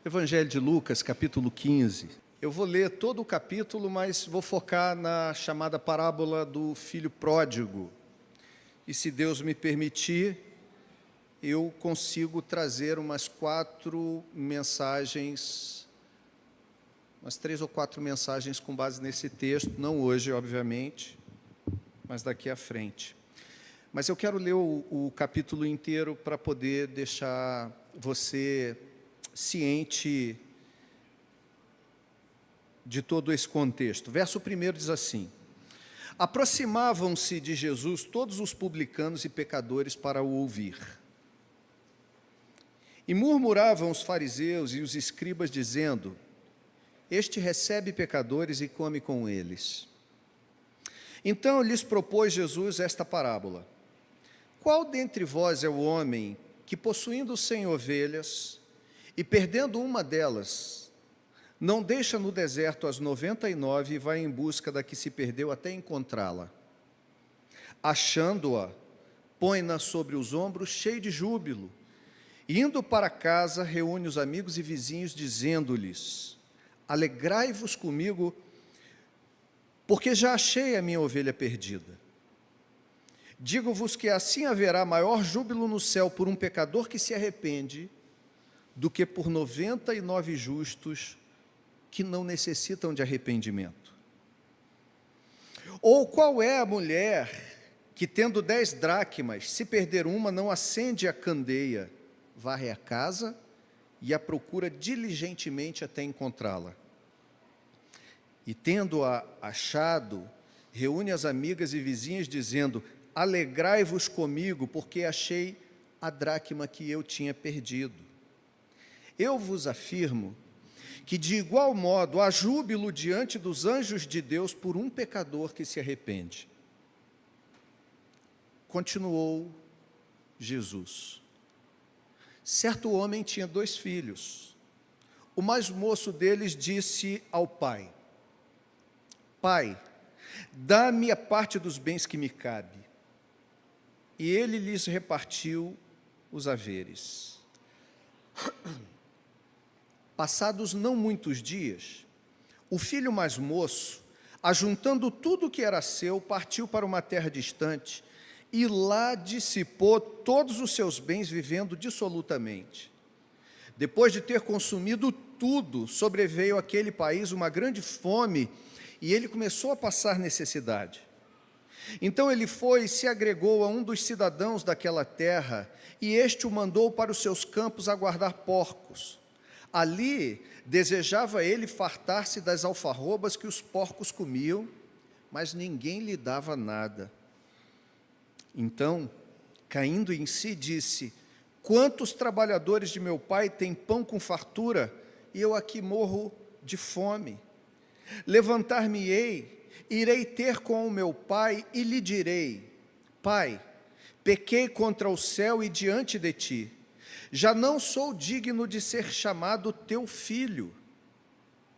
Evangelho de Lucas, capítulo 15. Eu vou ler todo o capítulo, mas vou focar na chamada parábola do filho pródigo. E se Deus me permitir, eu consigo trazer umas 3 ou 4 mensagens com base nesse texto, não hoje, obviamente, mas daqui à frente. Mas eu quero ler o capítulo inteiro para poder deixar você ciente de todo esse contexto. Verso 1 diz assim: aproximavam-se de Jesus todos os publicanos e pecadores para o ouvir. E murmuravam os fariseus e os escribas, dizendo: este recebe pecadores e come com eles. Então lhes propôs Jesus esta parábola: qual dentre vós é o homem que, possuindo 100 ovelhas, e perdendo uma delas, não deixa no deserto as 99 e vai em busca da que se perdeu até encontrá-la? Achando-a, põe-na sobre os ombros, cheio de júbilo, e indo para casa, reúne os amigos e vizinhos, dizendo-lhes: alegrai-vos comigo, porque já achei a minha ovelha perdida. Digo-vos que assim haverá maior júbilo no céu por um pecador que se arrepende, do que por 99 justos que não necessitam de arrependimento. Ou qual é a mulher que, tendo 10 dracmas, se perder uma, não acende a candeia, varre a casa e a procura diligentemente até encontrá-la? E tendo-a achado, reúne as amigas e vizinhas, dizendo: alegrai-vos comigo, porque achei a dracma que eu tinha perdido. Eu vos afirmo que, de igual modo, há júbilo diante dos anjos de Deus por um pecador que se arrepende. Continuou Jesus: certo homem tinha 2 filhos. O mais moço deles disse ao pai: pai, dá-me a parte dos bens que me cabe. E ele lhes repartiu os haveres. Passados não muitos dias, o filho mais moço, ajuntando tudo o que era seu, partiu para uma terra distante e lá dissipou todos os seus bens, vivendo dissolutamente. Depois de ter consumido tudo, sobreveio àquele país uma grande fome e ele começou a passar necessidade. Então ele foi e se agregou a um dos cidadãos daquela terra, e este o mandou para os seus campos a guardar porcos. Ali desejava ele fartar-se das alfarrobas que os porcos comiam, mas ninguém lhe dava nada. Então, caindo em si, disse: quantos trabalhadores de meu pai têm pão com fartura, e eu aqui morro de fome? Levantar-me-ei, irei ter com o meu pai e lhe direi: pai, pequei contra o céu e diante de ti. Já não sou digno de ser chamado teu filho.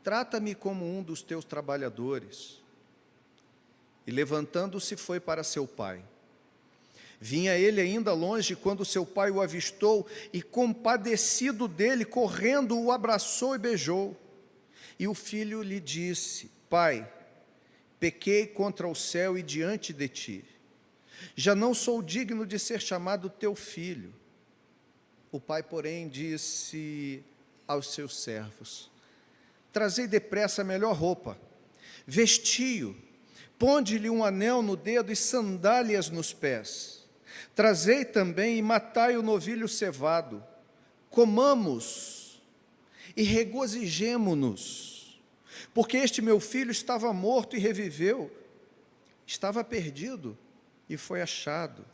Trata-me como um dos teus trabalhadores. E levantando-se foi para seu pai. Vinha ele ainda longe quando seu pai o avistou e, compadecido dele, correndo, o abraçou e beijou. E o filho lhe disse: pai, pequei contra o céu e diante de ti. Já não sou digno de ser chamado teu filho. O pai, porém, disse aos seus servos: trazei depressa a melhor roupa, vesti-o, ponde-lhe um anel no dedo e sandálias nos pés. Trazei também e matai o novilho cevado. Comamos e regozijemo-nos, porque este meu filho estava morto e reviveu, estava perdido e foi achado.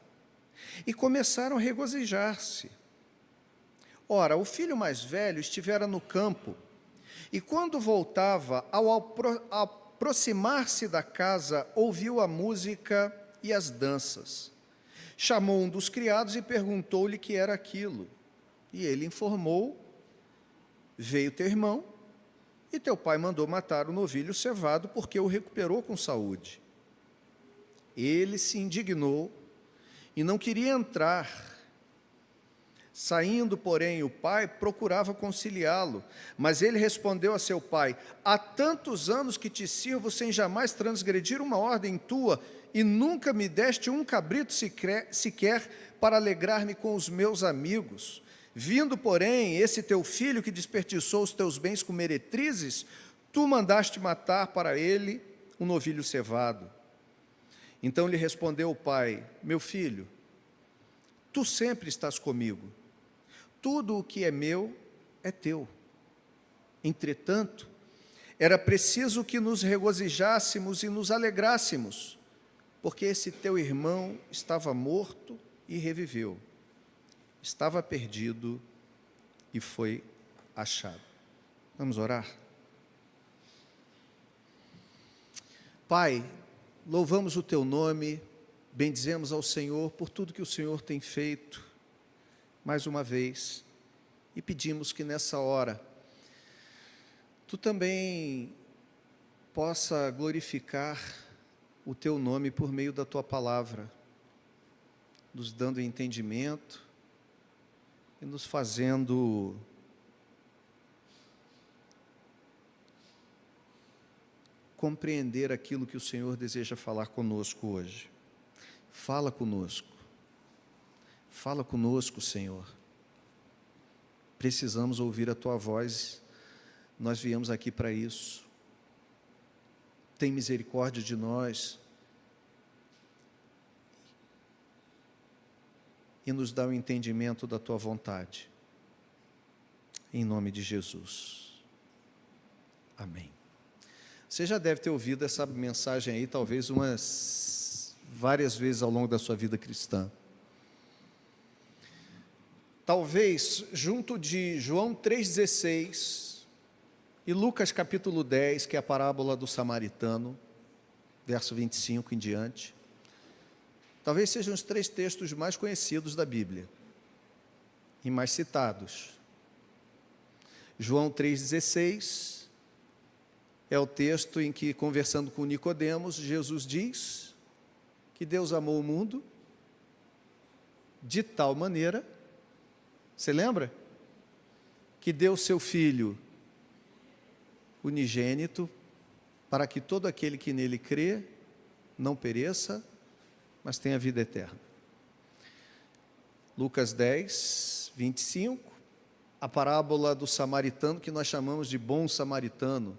E começaram a regozijar-se. Ora, o filho mais velho estivera no campo, e quando voltava, ao aproximar-se da casa, ouviu a música e as danças. Chamou um dos criados e perguntou-lhe que era aquilo. E ele informou: veio teu irmão, e teu pai mandou matar o novilho cevado, porque o recuperou com saúde. Ele se indignou e não queria entrar. Saindo, porém, o pai procurava conciliá-lo, mas ele respondeu a seu pai: há tantos anos que te sirvo sem jamais transgredir uma ordem tua, e nunca me deste um cabrito sequer para alegrar-me com os meus amigos. Vindo, porém, esse teu filho que desperdiçou os teus bens com meretrizes, tu mandaste matar para ele um novilho cevado. Então lhe respondeu o pai: meu filho, tu sempre estás comigo. Tudo o que é meu é teu. Entretanto, era preciso que nos regozijássemos e nos alegrássemos, porque esse teu irmão estava morto e reviveu. Estava perdido e foi achado. Vamos orar? Pai, louvamos o teu nome, bendizemos ao Senhor por tudo que o Senhor tem feito, mais uma vez, e pedimos que nessa hora, tu também possa glorificar o teu nome por meio da tua palavra, nos dando entendimento e nos fazendo compreender aquilo que o Senhor deseja falar conosco hoje. Fala conosco, Senhor. Precisamos ouvir a tua voz, nós viemos aqui para isso. Tem misericórdia de nós e nos dá o entendimento da tua vontade. Em nome de Jesus. Amém. Você já deve ter ouvido essa mensagem aí, talvez várias vezes ao longo da sua vida cristã. Talvez junto de João 3,16 e Lucas capítulo 10, que é a parábola do samaritano, verso 25 em diante, talvez sejam os 3 textos mais conhecidos da Bíblia e mais citados. João 3,16 é o texto em que, conversando com Nicodemos, Jesus diz que Deus amou o mundo de tal maneira, você lembra? Que deu seu Filho unigênito, para que todo aquele que nele crê não pereça, mas tenha vida eterna. Lucas 10, 25, a parábola do samaritano, que nós chamamos de bom samaritano,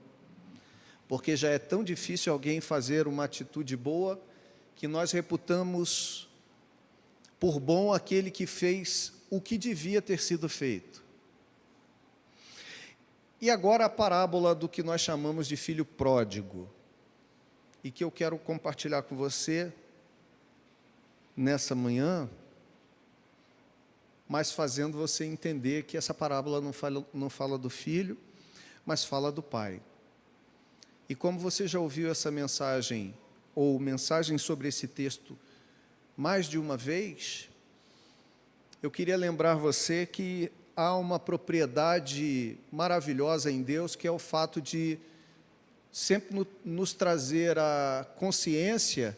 porque já é tão difícil alguém fazer uma atitude boa, que nós reputamos por bom aquele que fez o que devia ter sido feito. E agora a parábola do que nós chamamos de filho pródigo, e que eu quero compartilhar com você nessa manhã, mas fazendo você entender que essa parábola não fala do filho, mas fala do pai. E como você já ouviu essa mensagem, ou mensagem sobre esse texto, mais de uma vez, eu queria lembrar você que há uma propriedade maravilhosa em Deus, que é o fato de sempre nos trazer à consciência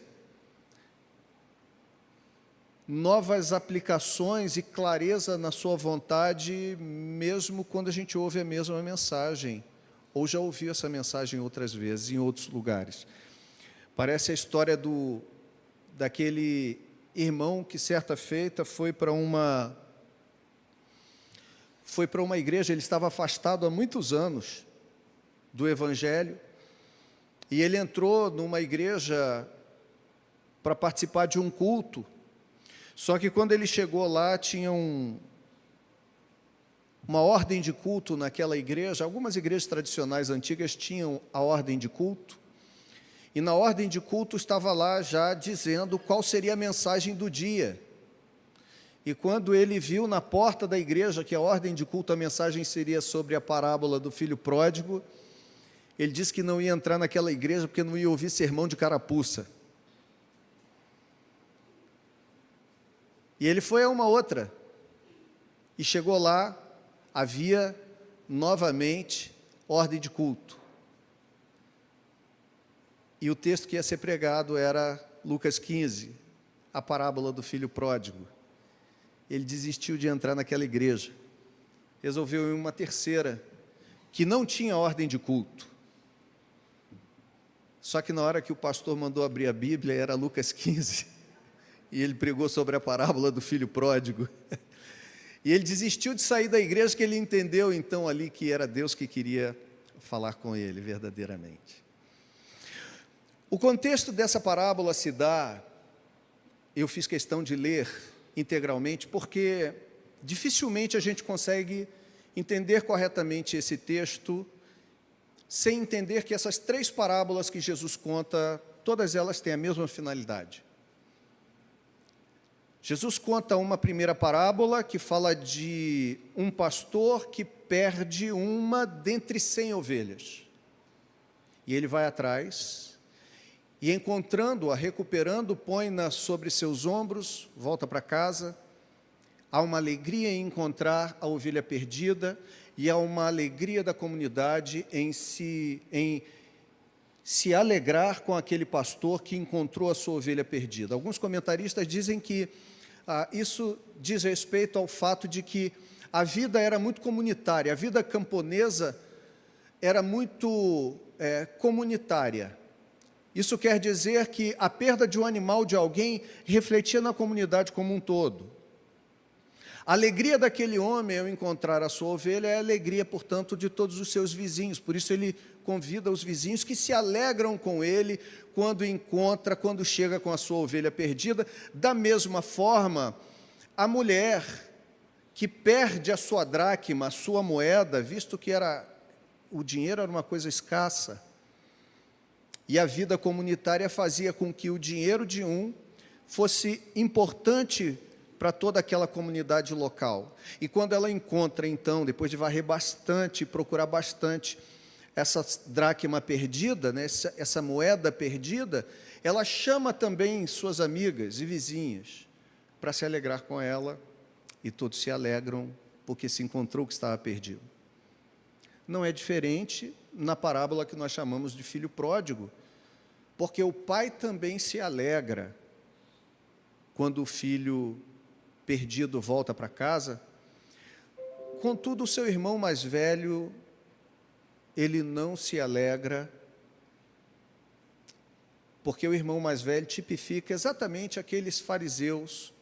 novas aplicações e clareza na sua vontade, mesmo quando a gente ouve a mesma mensagem, ou já ouviu essa mensagem outras vezes, em outros lugares. Parece a história daquele irmão que, certa feita, foi para uma igreja. Ele estava afastado há muitos anos do Evangelho, e ele entrou numa igreja para participar de um culto. Só que quando ele chegou lá, tinha uma ordem de culto naquela igreja. Algumas igrejas tradicionais antigas tinham a ordem de culto, e na ordem de culto estava lá já dizendo qual seria a mensagem do dia. E quando ele viu na porta da igreja que a ordem de culto, a mensagem seria sobre a parábola do filho pródigo, ele disse que não ia entrar naquela igreja porque não ia ouvir sermão de carapuça. E ele foi a uma outra, e chegou lá, havia novamente ordem de culto. E o texto que ia ser pregado era Lucas 15, a parábola do filho pródigo. ele desistiu de entrar naquela igreja. Resolveu ir em uma terceira, que não tinha ordem de culto. Só que na hora que o pastor mandou abrir a Bíblia, era Lucas 15, e ele pregou sobre a parábola do filho pródigo. E ele desistiu de sair da igreja, que ele entendeu então ali que era Deus que queria falar com ele verdadeiramente. O contexto dessa parábola se dá, eu fiz questão de ler integralmente, porque dificilmente a gente consegue entender corretamente esse texto sem entender que essas 3 parábolas que Jesus conta, todas elas têm a mesma finalidade. Jesus conta uma primeira parábola que fala de um pastor que perde uma dentre 100 ovelhas. E ele vai atrás e, encontrando-a, recuperando, põe-na sobre seus ombros, volta para casa. Há uma alegria em encontrar a ovelha perdida e há uma alegria da comunidade em se alegrar com aquele pastor que encontrou a sua ovelha perdida. Alguns comentaristas dizem que isso diz respeito ao fato de que a vida era muito comunitária, a vida camponesa era muito comunitária. Isso quer dizer que a perda de um animal de alguém refletia na comunidade como um todo. A alegria daquele homem ao encontrar a sua ovelha é a alegria, portanto, de todos os seus vizinhos. Por isso ele convida os vizinhos que se alegram com ele quando encontra, quando chega com a sua ovelha perdida. Da mesma forma, a mulher que perde a sua dracma, a sua moeda, visto que o dinheiro era uma coisa escassa, e a vida comunitária fazia com que o dinheiro de um fosse importante para toda aquela comunidade local. E quando ela encontra, então, depois de varrer bastante, procurar bastante, essa dracma perdida, né, essa moeda perdida, ela chama também suas amigas e vizinhas para se alegrar com ela, e todos se alegram porque se encontrou o que estava perdido. Não é diferente na parábola que nós chamamos de filho pródigo, porque o pai também se alegra quando o filho perdido volta para casa. Contudo, o seu irmão mais velho, ele não se alegra, porque o irmão mais velho tipifica exatamente aqueles fariseus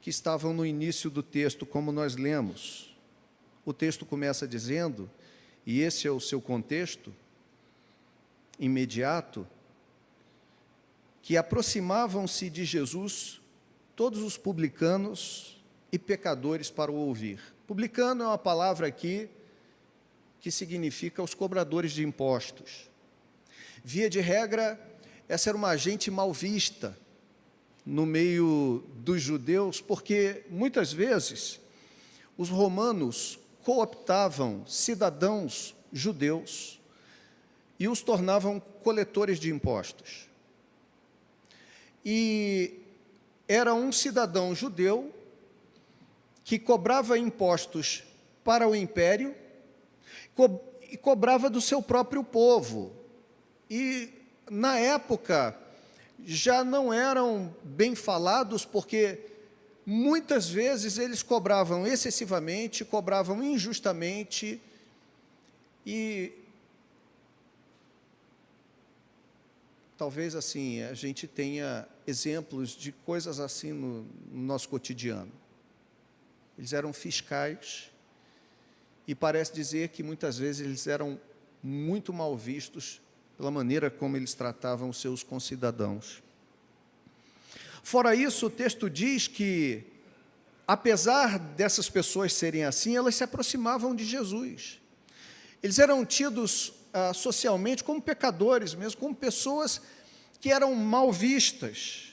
que estavam no início do texto, como nós lemos. O texto começa dizendo, e esse é o seu contexto imediato, que aproximavam-se de Jesus todos os publicanos e pecadores para o ouvir. Publicano é uma palavra aqui que significa os cobradores de impostos. Via de regra, essa era uma gente mal vista no meio dos judeus, porque muitas vezes os romanos cooptavam cidadãos judeus e os tornavam coletores de impostos. E era um cidadão judeu que cobrava impostos para o império e cobrava do seu próprio povo. E, na época, já não eram bem falados, porque muitas vezes eles cobravam excessivamente, cobravam injustamente, e talvez assim a gente tenha exemplos de coisas assim no nosso cotidiano. Eles eram fiscais e parece dizer que muitas vezes eles eram muito mal vistos pela maneira como eles tratavam os seus concidadãos. Fora isso, o texto diz que, apesar dessas pessoas serem assim, elas se aproximavam de Jesus. Eles eram tidos socialmente como pecadores mesmo, como pessoas que eram mal vistas.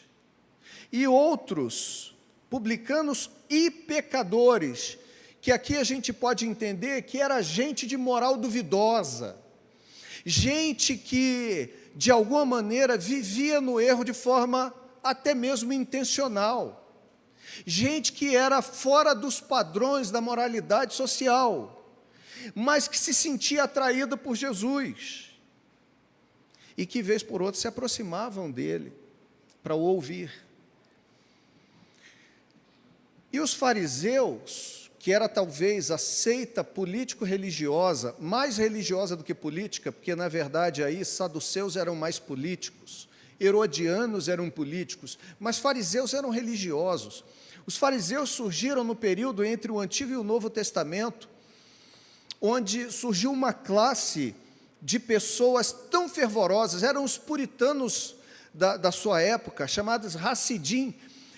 E outros, publicanos e pecadores, que aqui a gente pode entender que era gente de moral duvidosa, gente que, de alguma maneira, vivia no erro de forma até mesmo intencional, gente que era fora dos padrões da moralidade social, mas que se sentia atraída por Jesus, e que, vez por outra, se aproximavam dele para o ouvir. E os fariseus, que era talvez a seita político-religiosa, mais religiosa do que política, porque na verdade aí saduceus eram mais políticos, herodianos eram políticos, mas fariseus eram religiosos. Os fariseus surgiram no período entre o Antigo e o Novo Testamento, onde surgiu uma classe de pessoas tão fervorosas, eram os puritanos da sua época, chamados Hassidim,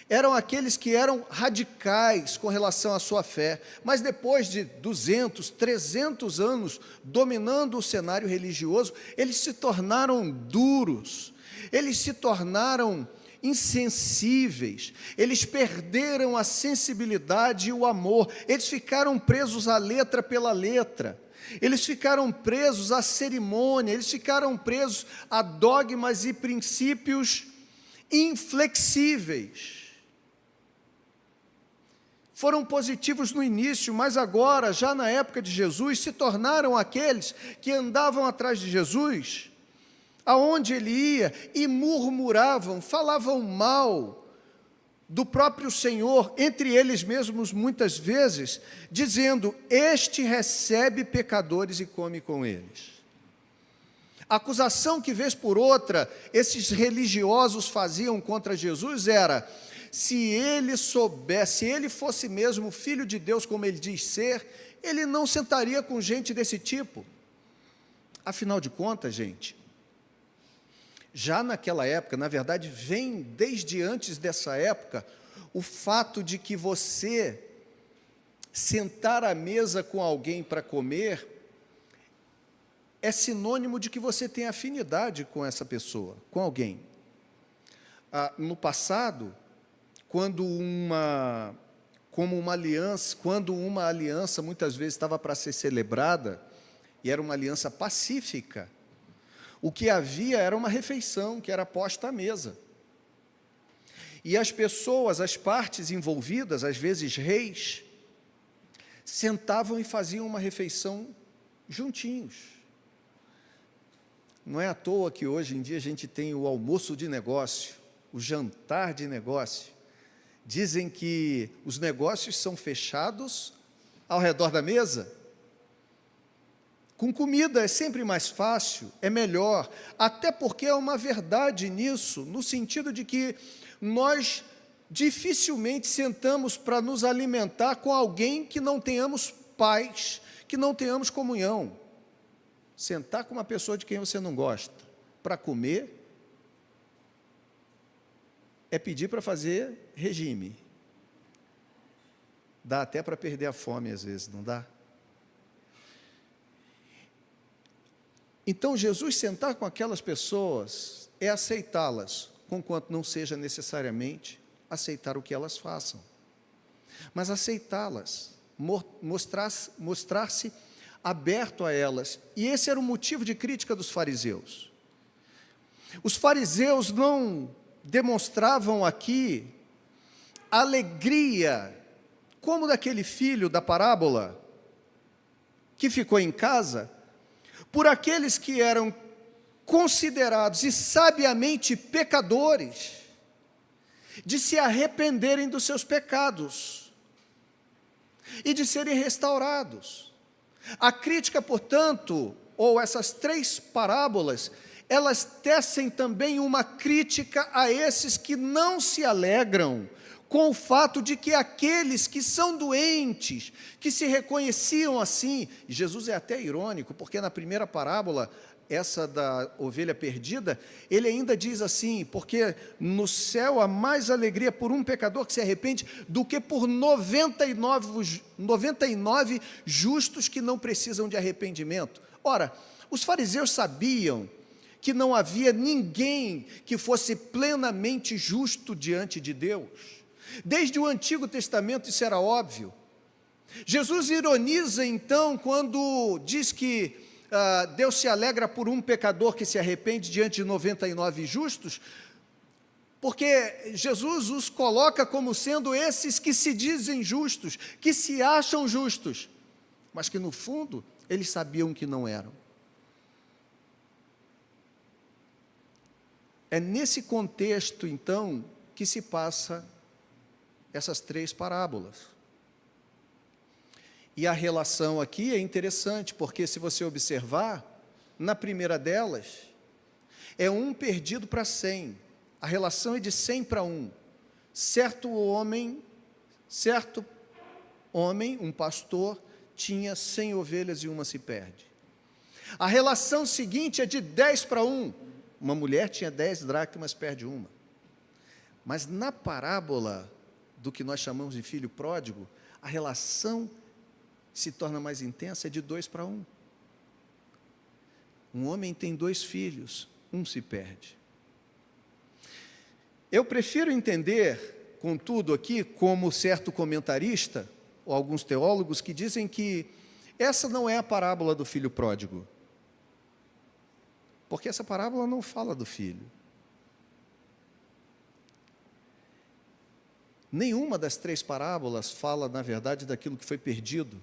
eram aqueles que eram radicais com relação à sua fé, mas depois de 200, 300 anos dominando o cenário religioso, eles se tornaram duros, eles se tornaram insensíveis, eles perderam a sensibilidade e o amor, eles ficaram presos à letra pela letra, eles ficaram presos à cerimônia, eles ficaram presos a dogmas e princípios inflexíveis. Foram positivos no início, mas agora, já na época de Jesus, se tornaram aqueles que andavam atrás de Jesus, aonde ele ia, e murmuravam, falavam mal do próprio Senhor, entre eles mesmos muitas vezes, dizendo: este recebe pecadores e come com eles. A acusação que, vez por outra, esses religiosos faziam contra Jesus era: se ele soubesse, se ele fosse mesmo filho de Deus, como ele diz ser, ele não sentaria com gente desse tipo. Afinal de contas, gente, já naquela época, na verdade, vem desde antes dessa época, o fato de que você sentar à mesa com alguém para comer é sinônimo de que você tem afinidade com essa pessoa, com alguém. No passado, quando uma aliança muitas vezes estava para ser celebrada, e era uma aliança pacífica, o que havia era uma refeição que era posta à mesa. E as pessoas, as partes envolvidas, às vezes reis, sentavam e faziam uma refeição juntinhos. Não é à toa que hoje em dia a gente tem o almoço de negócio, o jantar de negócio. Dizem que os negócios são fechados ao redor da mesa. Com comida é sempre mais fácil, é melhor, até porque há uma verdade nisso, no sentido de que nós dificilmente sentamos para nos alimentar com alguém que não tenhamos paz, que não tenhamos comunhão. Sentar com uma pessoa de quem você não gosta para comer é pedir para fazer regime. Dá até para perder a fome às vezes, não dá? Então, Jesus sentar com aquelas pessoas é aceitá-las, conquanto não seja necessariamente aceitar o que elas façam, mas aceitá-las, mostrar-se aberto a elas. E esse era o motivo de crítica dos fariseus. Os fariseus não demonstravam aqui alegria, como daquele filho da parábola, que ficou em casa, por aqueles que eram considerados e sabiamente pecadores, de se arrependerem dos seus pecados e de serem restaurados. A crítica, portanto, ou essas três parábolas, elas tecem também uma crítica a esses que não se alegram com o fato de que aqueles que são doentes, que se reconheciam assim, e Jesus é até irônico, porque na primeira parábola, essa da ovelha perdida, ele ainda diz assim: porque no céu há mais alegria por um pecador que se arrepende do que por 99 justos que não precisam de arrependimento. Ora, os fariseus sabiam que não havia ninguém que fosse plenamente justo diante de Deus. Desde o Antigo Testamento isso era óbvio. Jesus ironiza então quando diz que Deus se alegra por um pecador que se arrepende diante de 99 justos, porque Jesus os coloca como sendo esses que se dizem justos, que se acham justos, mas que no fundo eles sabiam que não eram. É nesse contexto então que se passa essas 3 parábolas. E a relação aqui é interessante, porque se você observar, na primeira delas, é 1 perdido para 100. A relação é de 100 para 1. Certo homem, um pastor, tinha 100 ovelhas e uma se perde. A relação seguinte é de 10 para 1. Uma mulher tinha 10 dracmas, perde uma. Mas na parábola do que nós chamamos de filho pródigo, a relação se torna mais intensa, é de 2 para 1. Um homem tem 2 filhos, um se perde. Eu prefiro entender, contudo, aqui, como certo comentarista, ou alguns teólogos, que dizem que essa não é a parábola do filho pródigo. Porque essa parábola não fala do filho. Nenhuma das 3 parábolas fala, na verdade, daquilo que foi perdido,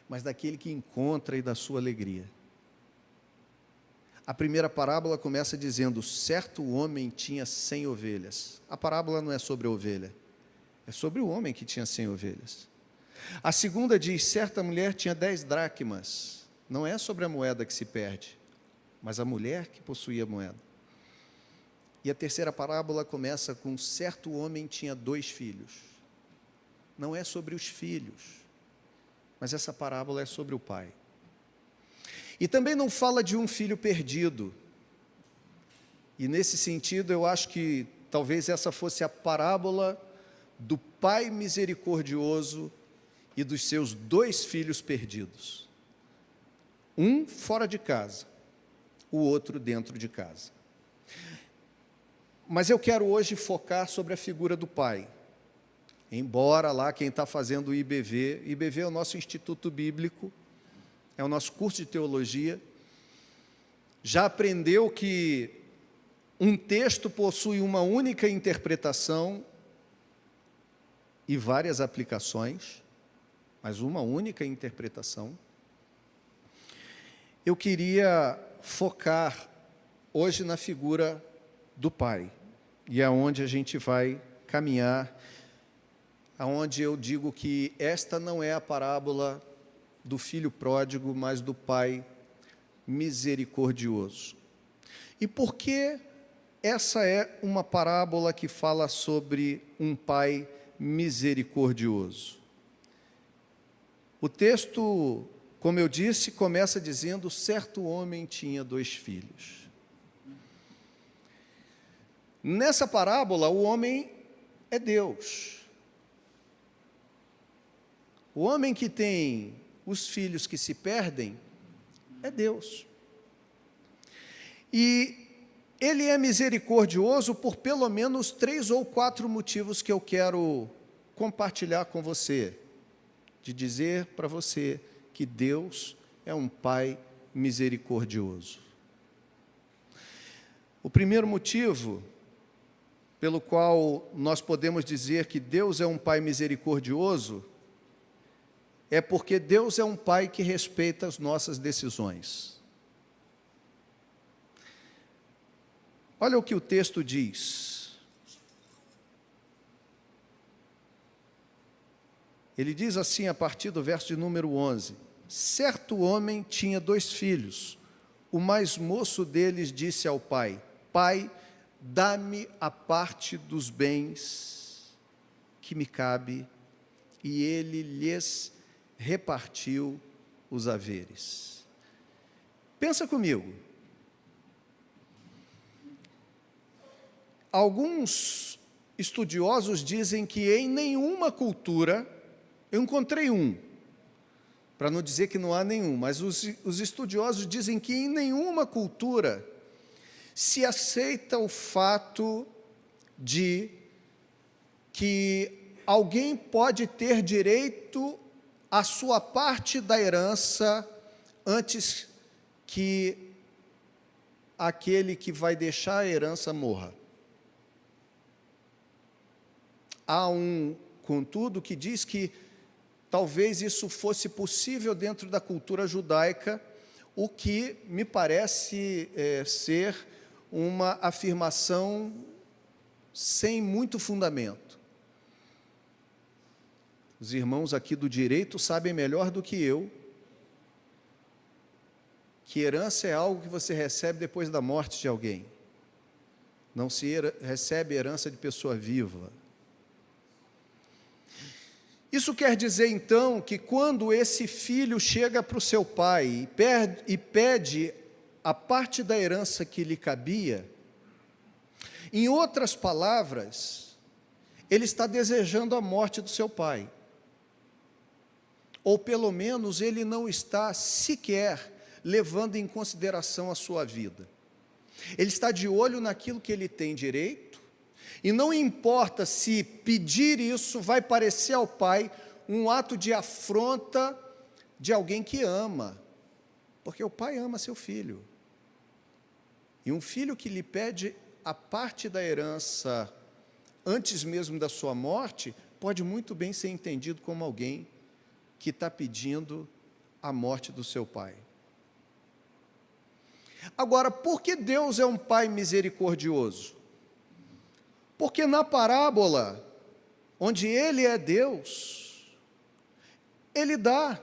mas daquele que encontra e da sua alegria. A primeira parábola começa dizendo: certo homem tinha 100 ovelhas. A parábola não é sobre a ovelha, é sobre o homem que tinha 100 ovelhas. A segunda diz: certa mulher tinha 10 dracmas. Não é sobre a moeda que se perde, mas a mulher que possuía a moeda. E a terceira parábola começa com: certo homem tinha 2 filhos. Não é sobre os filhos, mas essa parábola é sobre o pai. E também não fala de um filho perdido. E nesse sentido, eu acho que talvez essa fosse a parábola do pai misericordioso e dos seus 2 filhos perdidos. Um fora de casa, o outro dentro de casa. Mas eu quero hoje focar sobre a figura do pai. Embora lá quem está fazendo o IBV é o nosso Instituto Bíblico, é o nosso curso de teologia, já aprendeu que um texto possui uma única interpretação e várias aplicações, mas uma única interpretação. Eu queria focar hoje na figura do pai, e é onde a gente vai caminhar, aonde eu digo que esta não é a parábola do filho pródigo, mas do pai misericordioso. E por que essa é uma parábola que fala sobre um pai misericordioso? O texto, como eu disse, começa dizendo: certo homem tinha 2 filhos. Nessa parábola, o homem é Deus. O homem que tem os filhos que se perdem é Deus. E ele é misericordioso por pelo menos 3 ou 4 motivos que eu quero compartilhar com você, de dizer para você que Deus é um pai misericordioso. O primeiro motivo pelo qual nós podemos dizer que Deus é um pai misericordioso é porque Deus é um pai que respeita as nossas decisões. Olha o que o texto diz. Ele diz assim, a partir do verso de número 11: certo homem tinha 2 filhos. O mais moço deles disse ao pai: pai, dá-me a parte dos bens que me cabe. E ele lhes repartiu os haveres. Pensa comigo. Alguns estudiosos dizem que em nenhuma cultura, eu encontrei um, para não dizer que não há nenhum, mas os estudiosos dizem que em nenhuma cultura se aceita o fato de que alguém pode ter direito à sua parte da herança antes que aquele que vai deixar a herança morra. Há contudo, que diz que talvez isso fosse possível dentro da cultura judaica, o que me parece ser uma afirmação sem muito fundamento. Os irmãos aqui do direito sabem melhor do que eu que herança é algo que você recebe depois da morte de alguém. Não se recebe herança de pessoa viva. Isso quer dizer, então, que quando esse filho chega para o seu pai e pede a parte da herança que lhe cabia, em outras palavras, ele está desejando a morte do seu pai. Ou pelo menos ele não está sequer levando em consideração a sua vida. Ele está de olho naquilo que ele tem direito, e não importa se pedir isso vai parecer ao pai um ato de afronta de alguém que ama, porque o pai ama seu filho. E um filho que lhe pede a parte da herança antes mesmo da sua morte, pode muito bem ser entendido como alguém que está pedindo a morte do seu pai. Agora, por que Deus é um pai misericordioso? Porque na parábola, onde Ele é Deus, Ele dá.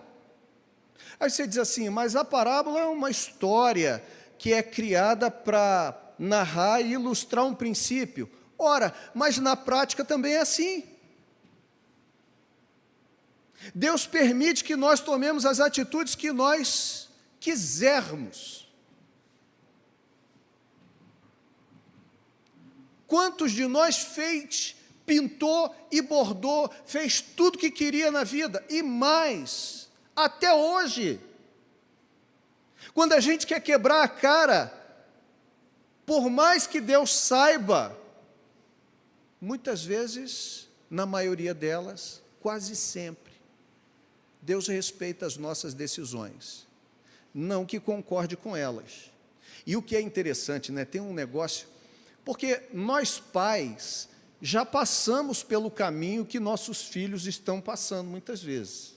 Aí você diz assim, mas a parábola é uma história que é criada para narrar e ilustrar um princípio. Ora, mas na prática também é assim. Deus permite que nós tomemos as atitudes que nós quisermos. Quantos de nós fez, pintou e bordou, fez tudo que queria na vida, e mais, até hoje. Quando a gente quer quebrar a cara, por mais que Deus saiba, muitas vezes, na maioria delas, quase sempre, Deus respeita as nossas decisões, não que concorde com elas. E o que é interessante, né, tem um negócio, porque nós pais já passamos pelo caminho que nossos filhos estão passando muitas vezes.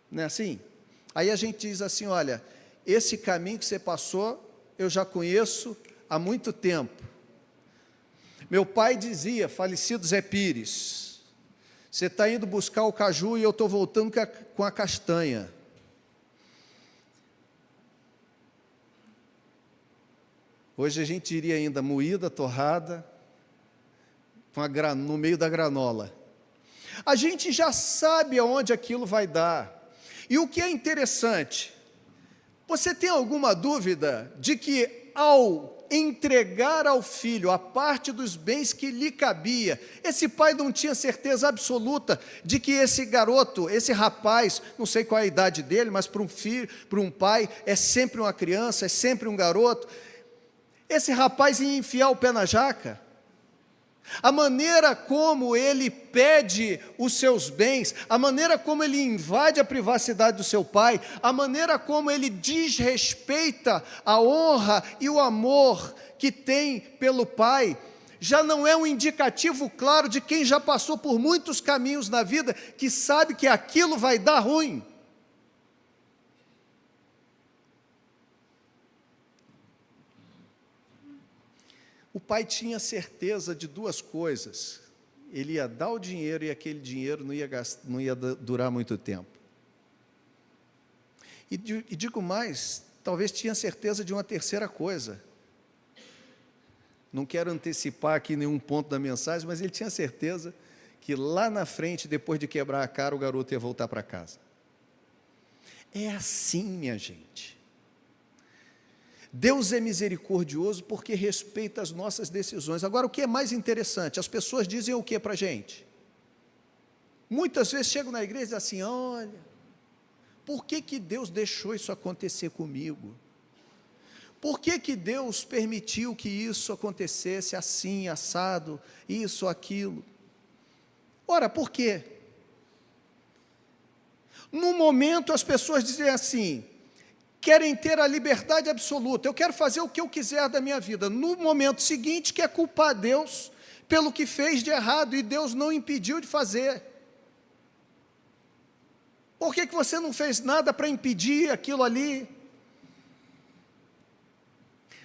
Não é assim? Aí a gente diz assim, olha, esse caminho que você passou, eu já conheço há muito tempo. Meu pai dizia, falecido Zé Pires, você está indo buscar o caju e eu estou voltando com a castanha. Hoje a gente diria ainda moída, torrada, no meio da granola. A gente já sabe aonde aquilo vai dar. E o que é interessante, você tem alguma dúvida de que ao entregar ao filho a parte dos bens que lhe cabia, esse pai não tinha certeza absoluta de que esse garoto, esse rapaz, não sei qual é a idade dele, mas para um filho, para um pai, é sempre uma criança, é sempre um garoto, esse rapaz ia enfiar o pé na jaca? A maneira como ele pede os seus bens, a maneira como ele invade a privacidade do seu pai, a maneira como ele desrespeita a honra e o amor que tem pelo pai, já não é um indicativo claro de quem já passou por muitos caminhos na vida, que sabe que aquilo vai dar ruim. O pai tinha certeza de duas coisas, ele ia dar o dinheiro e aquele dinheiro não ia durar muito tempo. E digo mais, talvez tinha certeza de uma terceira coisa. Não quero antecipar aqui nenhum ponto da mensagem, mas ele tinha certeza que lá na frente, depois de quebrar a cara, o garoto ia voltar para casa. É assim, minha gente. Deus é misericordioso porque respeita as nossas decisões. Agora, o que é mais interessante, as pessoas dizem o que para a gente? Muitas vezes chegam na igreja e dizem assim, olha, por que Deus deixou isso acontecer comigo? Por que Deus permitiu que isso acontecesse assim, assado, isso, aquilo? Ora, por quê? No momento as pessoas dizem assim, querem ter a liberdade absoluta, eu quero fazer o que eu quiser da minha vida. No momento seguinte, quer culpar Deus pelo que fez de errado, e Deus não impediu de fazer. Por que você não fez nada para impedir aquilo ali?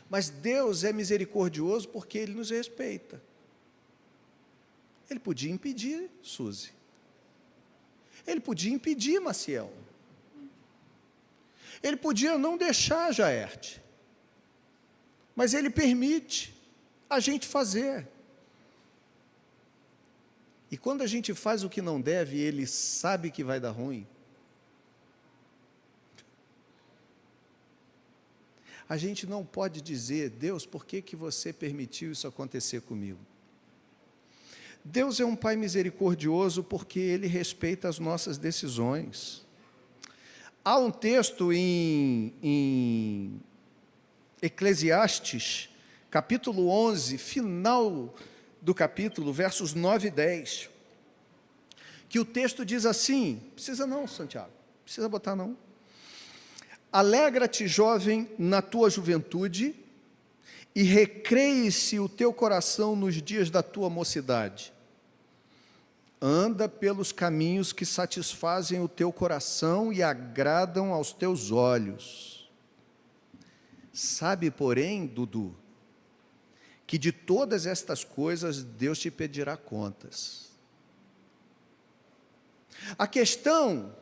Mas Deus é misericordioso porque Ele nos respeita. Ele podia impedir, Suzy. Ele podia impedir Maciel. Ele podia não deixar Jaerte. Mas ele permite a gente fazer. E quando a gente faz o que não deve, ele sabe que vai dar ruim. A gente não pode dizer, Deus, por que você permitiu isso acontecer comigo? Deus é um Pai misericordioso porque Ele respeita as nossas decisões. Há um texto em Eclesiastes, capítulo 11, final do capítulo, versos 9 e 10, que o texto diz assim, precisa não, Santiago, precisa botar não. Alegra-te, jovem, na tua juventude, e recreie-se o teu coração nos dias da tua mocidade. Anda pelos caminhos que satisfazem o teu coração e agradam aos teus olhos. Sabe, porém, Dudu, que de todas estas coisas Deus te pedirá contas. A questão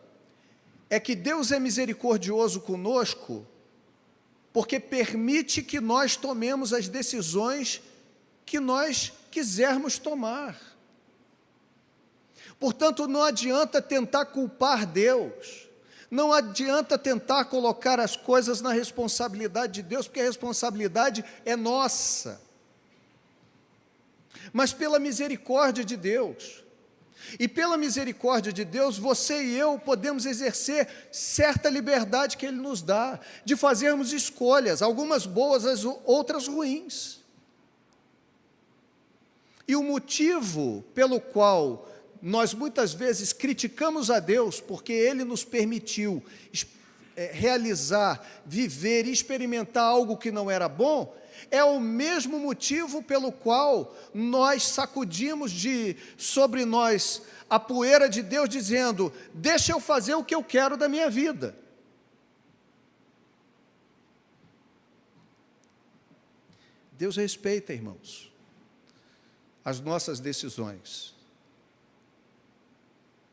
é que Deus é misericordioso conosco, porque permite que nós tomemos as decisões que nós quisermos tomar. Portanto, não adianta tentar culpar Deus, não adianta tentar colocar as coisas na responsabilidade de Deus, porque a responsabilidade é nossa. Mas pela misericórdia de Deus, e pela misericórdia de Deus, você e eu podemos exercer certa liberdade que Ele nos dá, de fazermos escolhas, algumas boas, outras ruins. E o motivo pelo qual nós muitas vezes criticamos a Deus, porque Ele nos permitiu realizar, viver e experimentar algo que não era bom, é o mesmo motivo pelo qual nós sacudimos sobre nós a poeira de Deus, dizendo, deixa eu fazer o que eu quero da minha vida. Deus respeita, irmãos, as nossas decisões.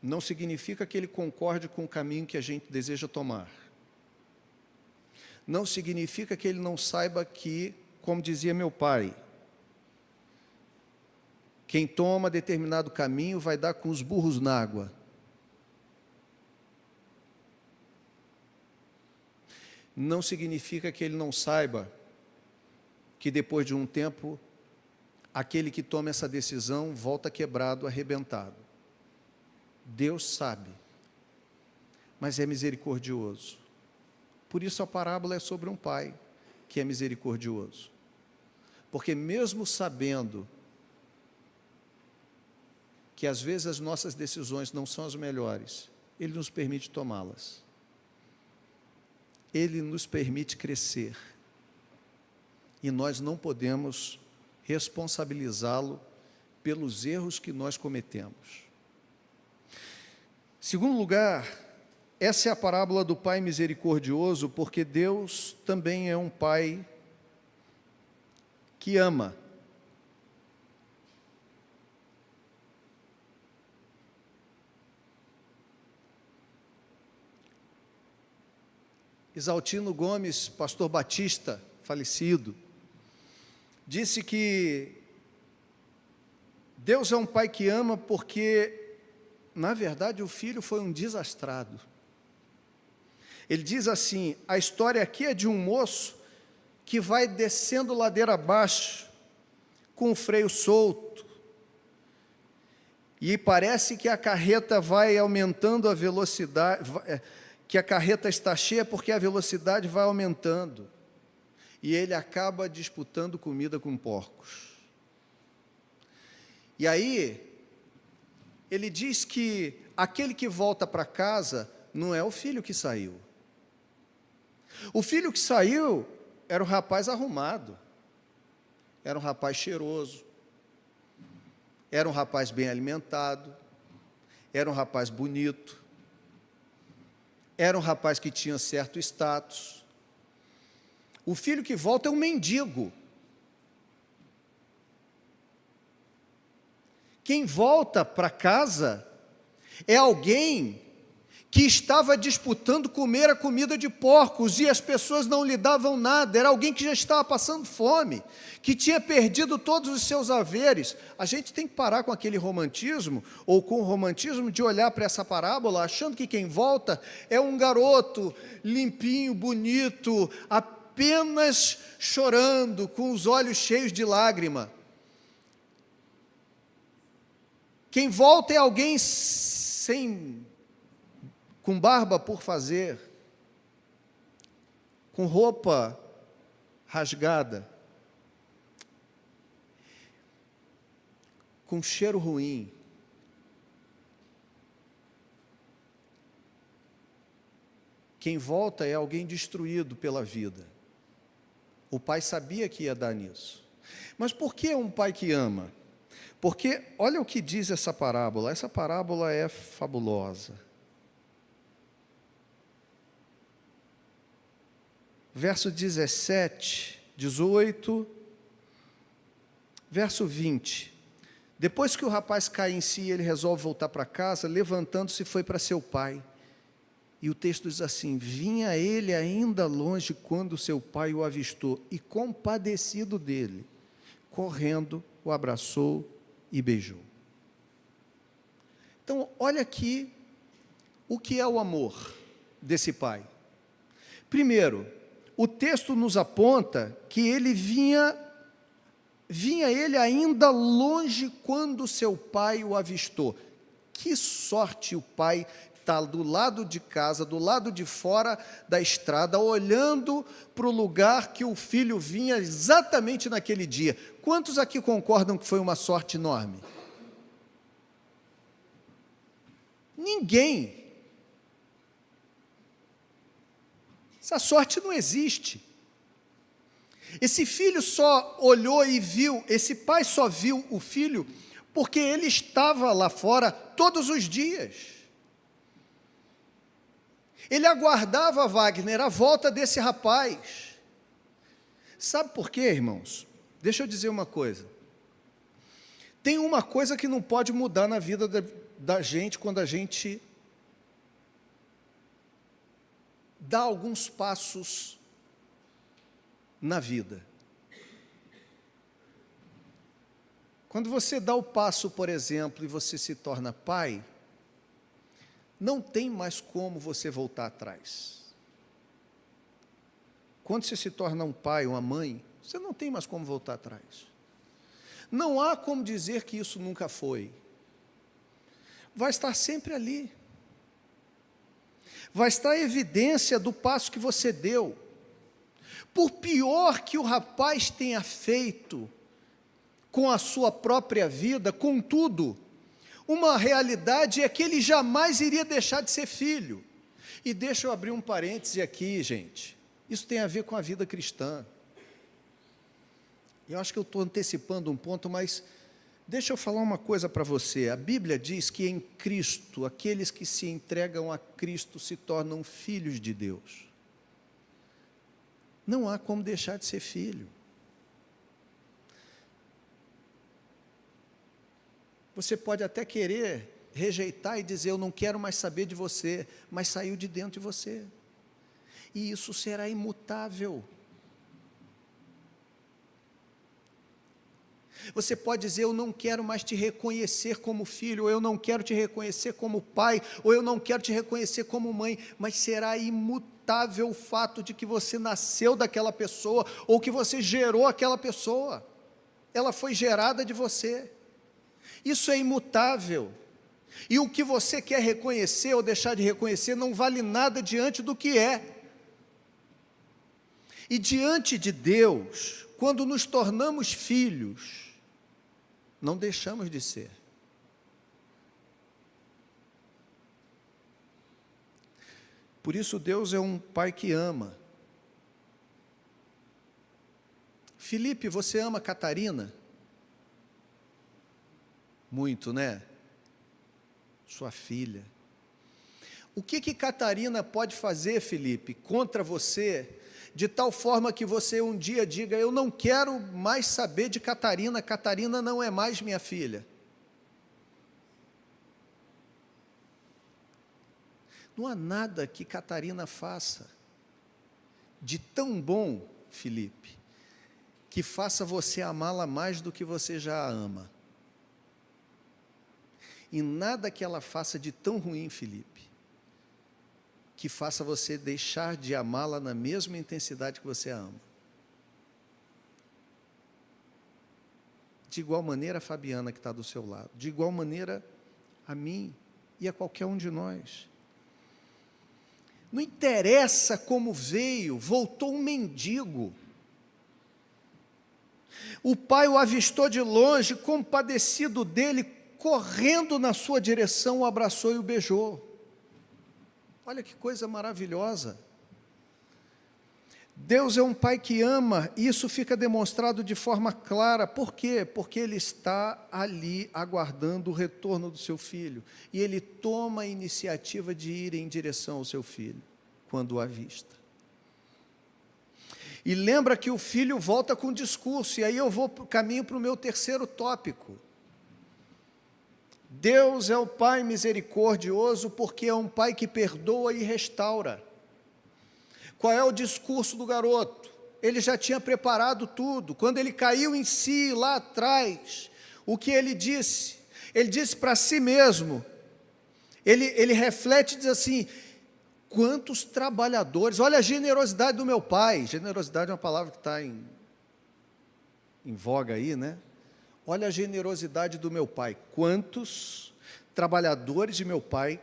Não significa que Ele concorde com o caminho que a gente deseja tomar. Não significa que Ele não saiba que, como dizia meu pai, quem toma determinado caminho vai dar com os burros na água. Não significa que Ele não saiba que depois de um tempo, aquele que toma essa decisão volta quebrado, arrebentado. Deus sabe, mas é misericordioso. Por isso a parábola é sobre um pai que é misericordioso. Porque mesmo sabendo que às vezes as nossas decisões não são as melhores, Ele nos permite tomá-las. Ele nos permite crescer. E nós não podemos responsabilizá-lo pelos erros que nós cometemos. Segundo lugar, essa é a parábola do Pai misericordioso, porque Deus também é um Pai que ama. Isaltino Gomes, pastor batista, falecido, disse que Deus é um Pai que ama porque, na verdade, o filho foi um desastrado. Ele diz assim, a história aqui é de um moço que vai descendo ladeira abaixo, com o freio solto, e parece que a carreta vai aumentando a velocidade, que a carreta está cheia porque a velocidade vai aumentando, e ele acaba disputando comida com porcos. E aí, ele diz que aquele que volta para casa não é o filho que saiu. O filho que saiu era um rapaz arrumado, era um rapaz cheiroso, era um rapaz bem alimentado, era um rapaz bonito, era um rapaz que tinha certo status. O filho que volta é um mendigo. Quem volta para casa É alguém que estava disputando comer a comida de porcos e as pessoas não lhe davam nada. Era alguém que já estava passando fome, que tinha perdido todos os seus haveres. A gente tem que parar com aquele romantismo, ou com o romantismo de olhar para essa parábola achando que quem volta é um garoto limpinho, bonito, apenas chorando, com os olhos cheios de lágrima. Quem volta é alguém com barba por fazer, com roupa rasgada, com cheiro ruim. Quem volta é alguém destruído pela vida. O pai sabia que ia dar nisso. Mas por que um pai que ama? Porque olha o que diz essa parábola. Essa parábola é fabulosa. Verso 17, 18, verso 20. Depois que o rapaz cai em si, ele resolve voltar para casa, levantando-se foi para seu pai. E o texto diz assim: vinha ele ainda longe quando seu pai o avistou, e compadecido dele, correndo, o abraçou e beijou. Então, olha aqui o que é o amor desse pai. Primeiro, o texto nos aponta que ele vinha ele ainda longe quando seu pai o avistou. Que sorte o pai está do lado de casa, do lado de fora da estrada, olhando para o lugar que o filho vinha exatamente naquele dia. Quantos aqui concordam que foi uma sorte enorme? Ninguém. Essa sorte não existe. Esse filho só olhou e viu, esse pai só viu o filho porque ele estava lá fora todos os dias. Ele aguardava, Wagner, a volta desse rapaz. Sabe por quê, irmãos? Deixa eu dizer uma coisa. Tem uma coisa que não pode mudar na vida da gente quando a gente dá alguns passos na vida. Quando você dá o passo, por exemplo, e você se torna pai, não tem mais como você voltar atrás. Quando você se torna um pai, uma mãe, você não tem mais como voltar atrás. Não há como dizer que isso nunca foi. Vai estar sempre ali. Vai estar a evidência do passo que você deu. Por pior que o rapaz tenha feito com a sua própria vida, contudo, uma realidade é que ele jamais iria deixar de ser filho. E deixa eu abrir um parêntese aqui, gente. Isso tem a ver com a vida cristã. Eu acho que eu estou antecipando um ponto, mas deixa eu falar uma coisa para você. A Bíblia diz que em Cristo, aqueles que se entregam a Cristo se tornam filhos de Deus. Não há como deixar de ser filho. Você pode até querer rejeitar e dizer, eu não quero mais saber de você, mas saiu de dentro de você. E isso será imutável. Você pode dizer, eu não quero mais te reconhecer como filho, ou eu não quero te reconhecer como pai, ou eu não quero te reconhecer como mãe, mas será imutável o fato de que você nasceu daquela pessoa, ou que você gerou aquela pessoa. Ela foi gerada de você. Isso é imutável. E o que você quer reconhecer ou deixar de reconhecer não vale nada diante do que é. E diante de Deus, quando nos tornamos filhos, não deixamos de ser. Por isso Deus é um pai que ama. Felipe, você ama Catarina? Muito, né? Sua filha. O que Catarina pode fazer, Felipe, contra você, de tal forma que você um dia diga, eu não quero mais saber de Catarina, Catarina não é mais minha filha? Não há nada que Catarina faça de tão bom, Felipe, que faça você amá-la mais do que você já a ama. E nada que ela faça de tão ruim, Felipe, que faça você deixar de amá-la na mesma intensidade que você a ama. De igual maneira a Fabiana que está do seu lado, de igual maneira a mim e a qualquer um de nós. Não interessa como veio, voltou um mendigo. O pai o avistou de longe, compadecido dele, correndo na sua direção, o abraçou e o beijou. Olha que coisa maravilhosa. Deus é um pai que ama, e isso fica demonstrado de forma clara. Por quê? Porque Ele está ali aguardando o retorno do seu filho, e Ele toma a iniciativa de ir em direção ao seu filho, quando o avista. E lembra que o filho volta com discurso, e aí eu vou caminho para o meu terceiro tópico. Deus é o Pai misericordioso, porque é um Pai que perdoa e restaura. Qual é o discurso do garoto? Ele já tinha preparado tudo. Quando ele caiu em si, lá atrás, o que ele disse? Ele disse para si mesmo, ele reflete e diz assim: quantos trabalhadores, olha a generosidade do meu pai. Generosidade é uma palavra que está em voga aí, né? Olha a generosidade do meu pai. Quantos trabalhadores de meu pai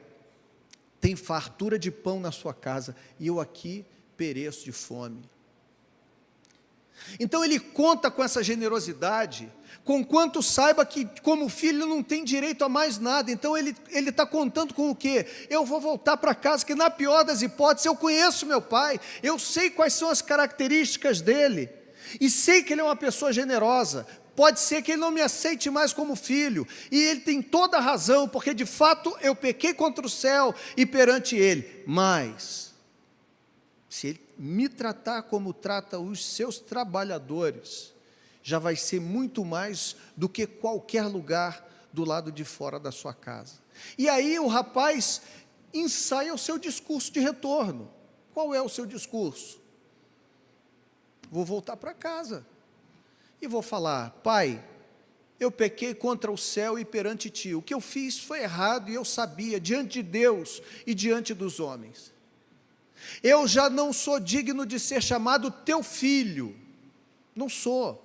têm fartura de pão na sua casa, e eu aqui pereço de fome. Então ele conta com essa generosidade, conquanto saiba que como filho não tem direito a mais nada. Então ele está contando com o quê? Eu vou voltar para casa, que na pior das hipóteses eu conheço meu pai, eu sei quais são as características dele, e sei que ele é uma pessoa generosa. Pode ser que ele não me aceite mais como filho, e ele tem toda a razão, porque de fato eu pequei contra o céu e perante ele, mas se ele me tratar como trata os seus trabalhadores, já vai ser muito mais do que qualquer lugar do lado de fora da sua casa. E aí o rapaz ensaia o seu discurso de retorno. Qual é o seu discurso? Vou voltar para casa e vou falar: pai, eu pequei contra o céu e perante ti, o que eu fiz foi errado, e eu sabia, diante de Deus e diante dos homens. Eu já não sou digno de ser chamado teu filho, não sou,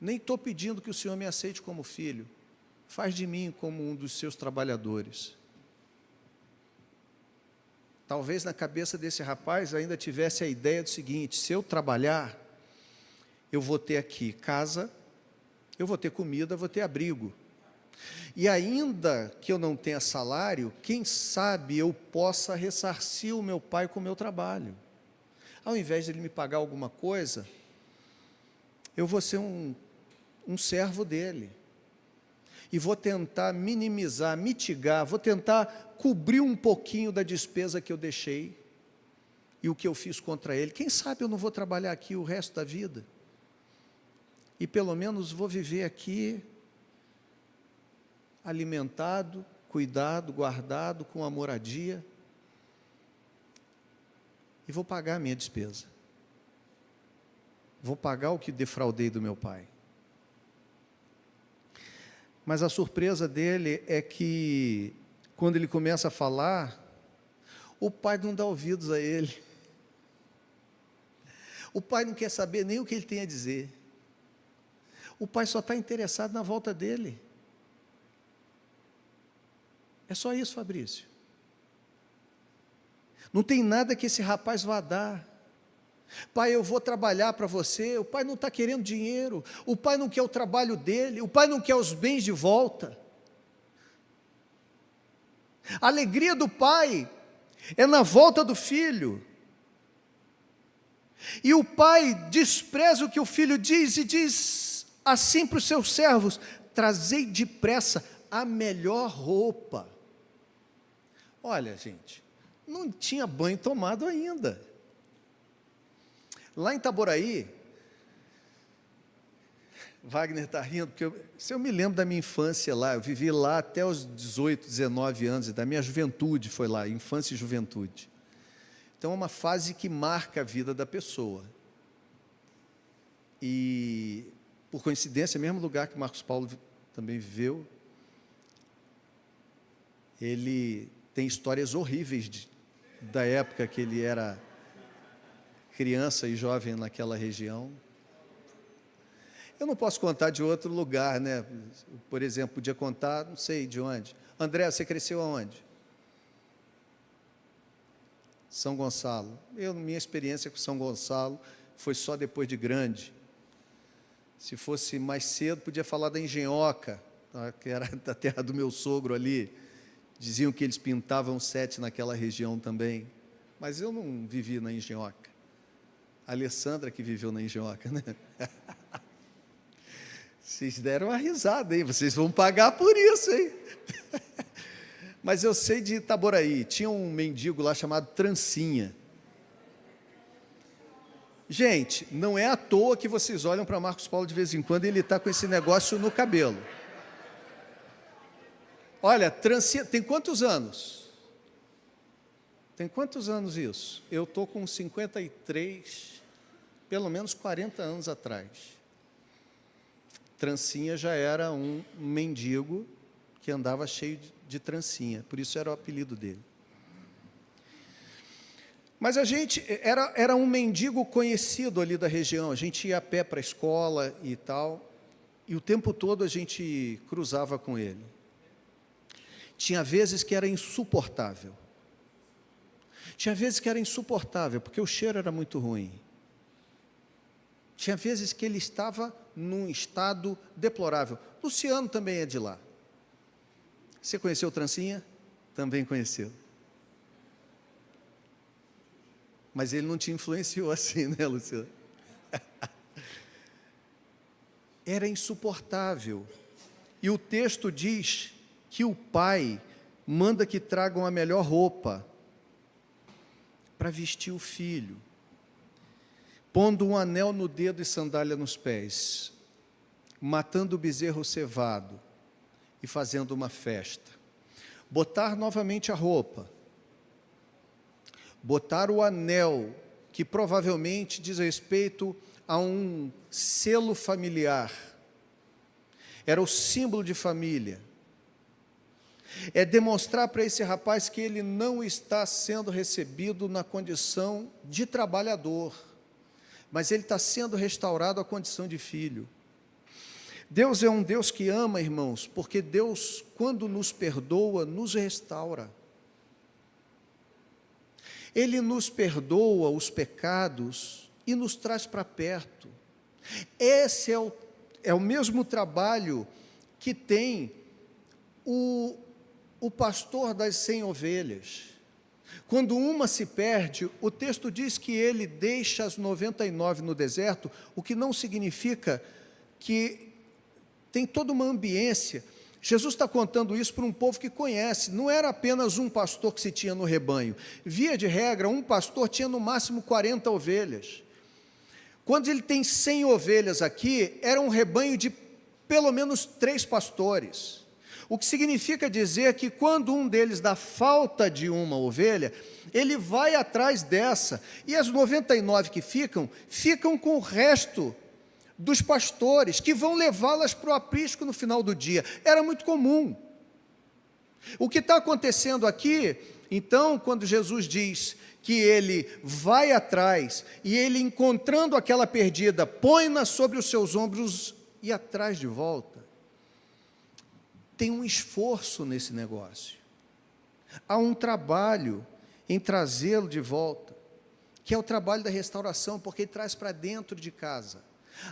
nem estou pedindo que o Senhor me aceite como filho, faz de mim como um dos seus trabalhadores. Talvez na cabeça desse rapaz ainda tivesse a ideia do seguinte: se eu trabalhar, eu vou ter aqui casa, eu vou ter comida, vou ter abrigo. E ainda que eu não tenha salário, quem sabe eu possa ressarcir o meu pai com o meu trabalho. Ao invés de ele me pagar alguma coisa, eu vou ser um servo dele. E vou tentar minimizar, mitigar, vou tentar cobrir um pouquinho da despesa que eu deixei e o que eu fiz contra ele. Quem sabe eu não vou trabalhar aqui o resto da vida? E pelo menos vou viver aqui alimentado, cuidado, guardado, com a moradia, e vou pagar a minha despesa. Vou pagar o que defraudei do meu pai. Mas a surpresa dele é que, quando ele começa a falar, o pai não dá ouvidos a ele. O pai não quer saber nem o que ele tem a dizer. O pai só está interessado na volta dele. É só isso, Fabrício. Não tem nada que esse rapaz vá dar. Pai, eu vou trabalhar para você. O pai não está querendo dinheiro. O pai não quer o trabalho dele. O pai não quer os bens de volta. A alegria do pai é na volta do filho. E o pai despreza o que o filho diz e diz assim para os seus servos: trazei depressa a melhor roupa. Olha, gente, não tinha banho tomado ainda. Lá em Itaboraí, Wagner está rindo, porque se eu me lembro da minha infância lá, eu vivi lá até os 18, 19 anos, da minha juventude foi lá, infância e juventude. Então é uma fase que marca a vida da pessoa. E, por coincidência, o mesmo lugar que Marcos Paulo também viveu, ele tem histórias horríveis da época que ele era criança e jovem naquela região. Eu não posso contar de outro lugar, né? Por exemplo, podia contar, não sei de onde. André, você cresceu aonde? São Gonçalo. Minha experiência com São Gonçalo foi só depois de grande. Se fosse mais cedo, podia falar da Engenhoca, tá? Que era da terra do meu sogro ali. Diziam que eles pintavam 7 naquela região também. Mas eu não vivi na Engenhoca. A Alessandra que viveu na Engenhoca, né? Vocês deram uma risada, hein? Vocês vão pagar por isso, hein? Mas eu sei de Itaboraí, tinha um mendigo lá chamado Trancinha. Gente, não é à toa que vocês olham para Marcos Paulo de vez em quando e ele está com esse negócio no cabelo. Olha, Trancinha, tem quantos anos? Tem quantos anos isso? Eu estou com 53, pelo menos 40 anos atrás. Trancinha já era um mendigo que andava cheio de trancinha, por isso era o apelido dele. Mas a gente era um mendigo conhecido ali da região, a gente ia a pé para a escola e tal, e o tempo todo a gente cruzava com ele. Tinha vezes que era insuportável. Tinha vezes que era insuportável, porque o cheiro era muito ruim. Tinha vezes que ele estava num estado deplorável. Luciano também é de lá. Você conheceu o Trancinha? Também conheceu. Mas ele não te influenciou assim, né, Luciano? Era insuportável. E o texto diz que o pai manda que tragam a melhor roupa para vestir o filho, pondo um anel no dedo e sandália nos pés, matando o bezerro cevado e fazendo uma festa. Botar novamente a roupa, botar o anel, que provavelmente diz respeito a um selo familiar, era o símbolo de família. É demonstrar para esse rapaz que ele não está sendo recebido na condição de trabalhador, mas ele está sendo restaurado à condição de filho. Deus é um Deus que ama, irmãos, porque Deus, quando nos perdoa, nos restaura. Ele nos perdoa os pecados e nos traz para perto. Esse é o mesmo trabalho que tem o pastor das 100 ovelhas. Quando uma se perde, o texto diz que ele deixa as 99 no deserto, o que não significa que tem toda uma ambiência. Jesus está contando isso para um povo que conhece, não era apenas um pastor que se tinha no rebanho. Via de regra, um pastor tinha no máximo 40 ovelhas. Quando ele tem 100 ovelhas aqui, era um rebanho de pelo menos 3 pastores. O que significa dizer que quando um deles dá falta de uma ovelha, ele vai atrás dessa, e as 99 que ficam com o resto dos pastores, que vão levá-las para o aprisco no final do dia. Era muito comum. O que está acontecendo aqui, então, quando Jesus diz que ele vai atrás, e ele, encontrando aquela perdida, põe-na sobre os seus ombros e atrás de volta, tem um esforço nesse negócio. Há um trabalho em trazê-lo de volta, que é o trabalho da restauração, porque ele traz para dentro de casa.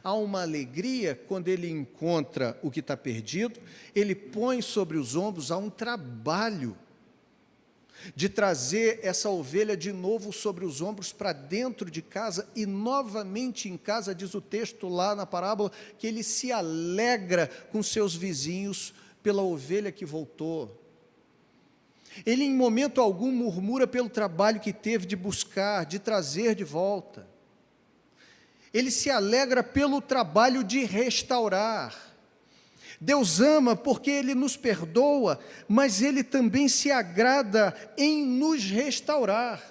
Há uma alegria quando ele encontra o que está perdido, ele põe sobre os ombros, há um trabalho de trazer essa ovelha de novo sobre os ombros para dentro de casa, e novamente em casa, diz o texto lá na parábola, que ele se alegra com seus vizinhos pela ovelha que voltou. Ele em momento algum murmura pelo trabalho que teve de buscar, de trazer de volta. Ele se alegra pelo trabalho de restaurar. Deus ama porque Ele nos perdoa, mas Ele também se agrada em nos restaurar,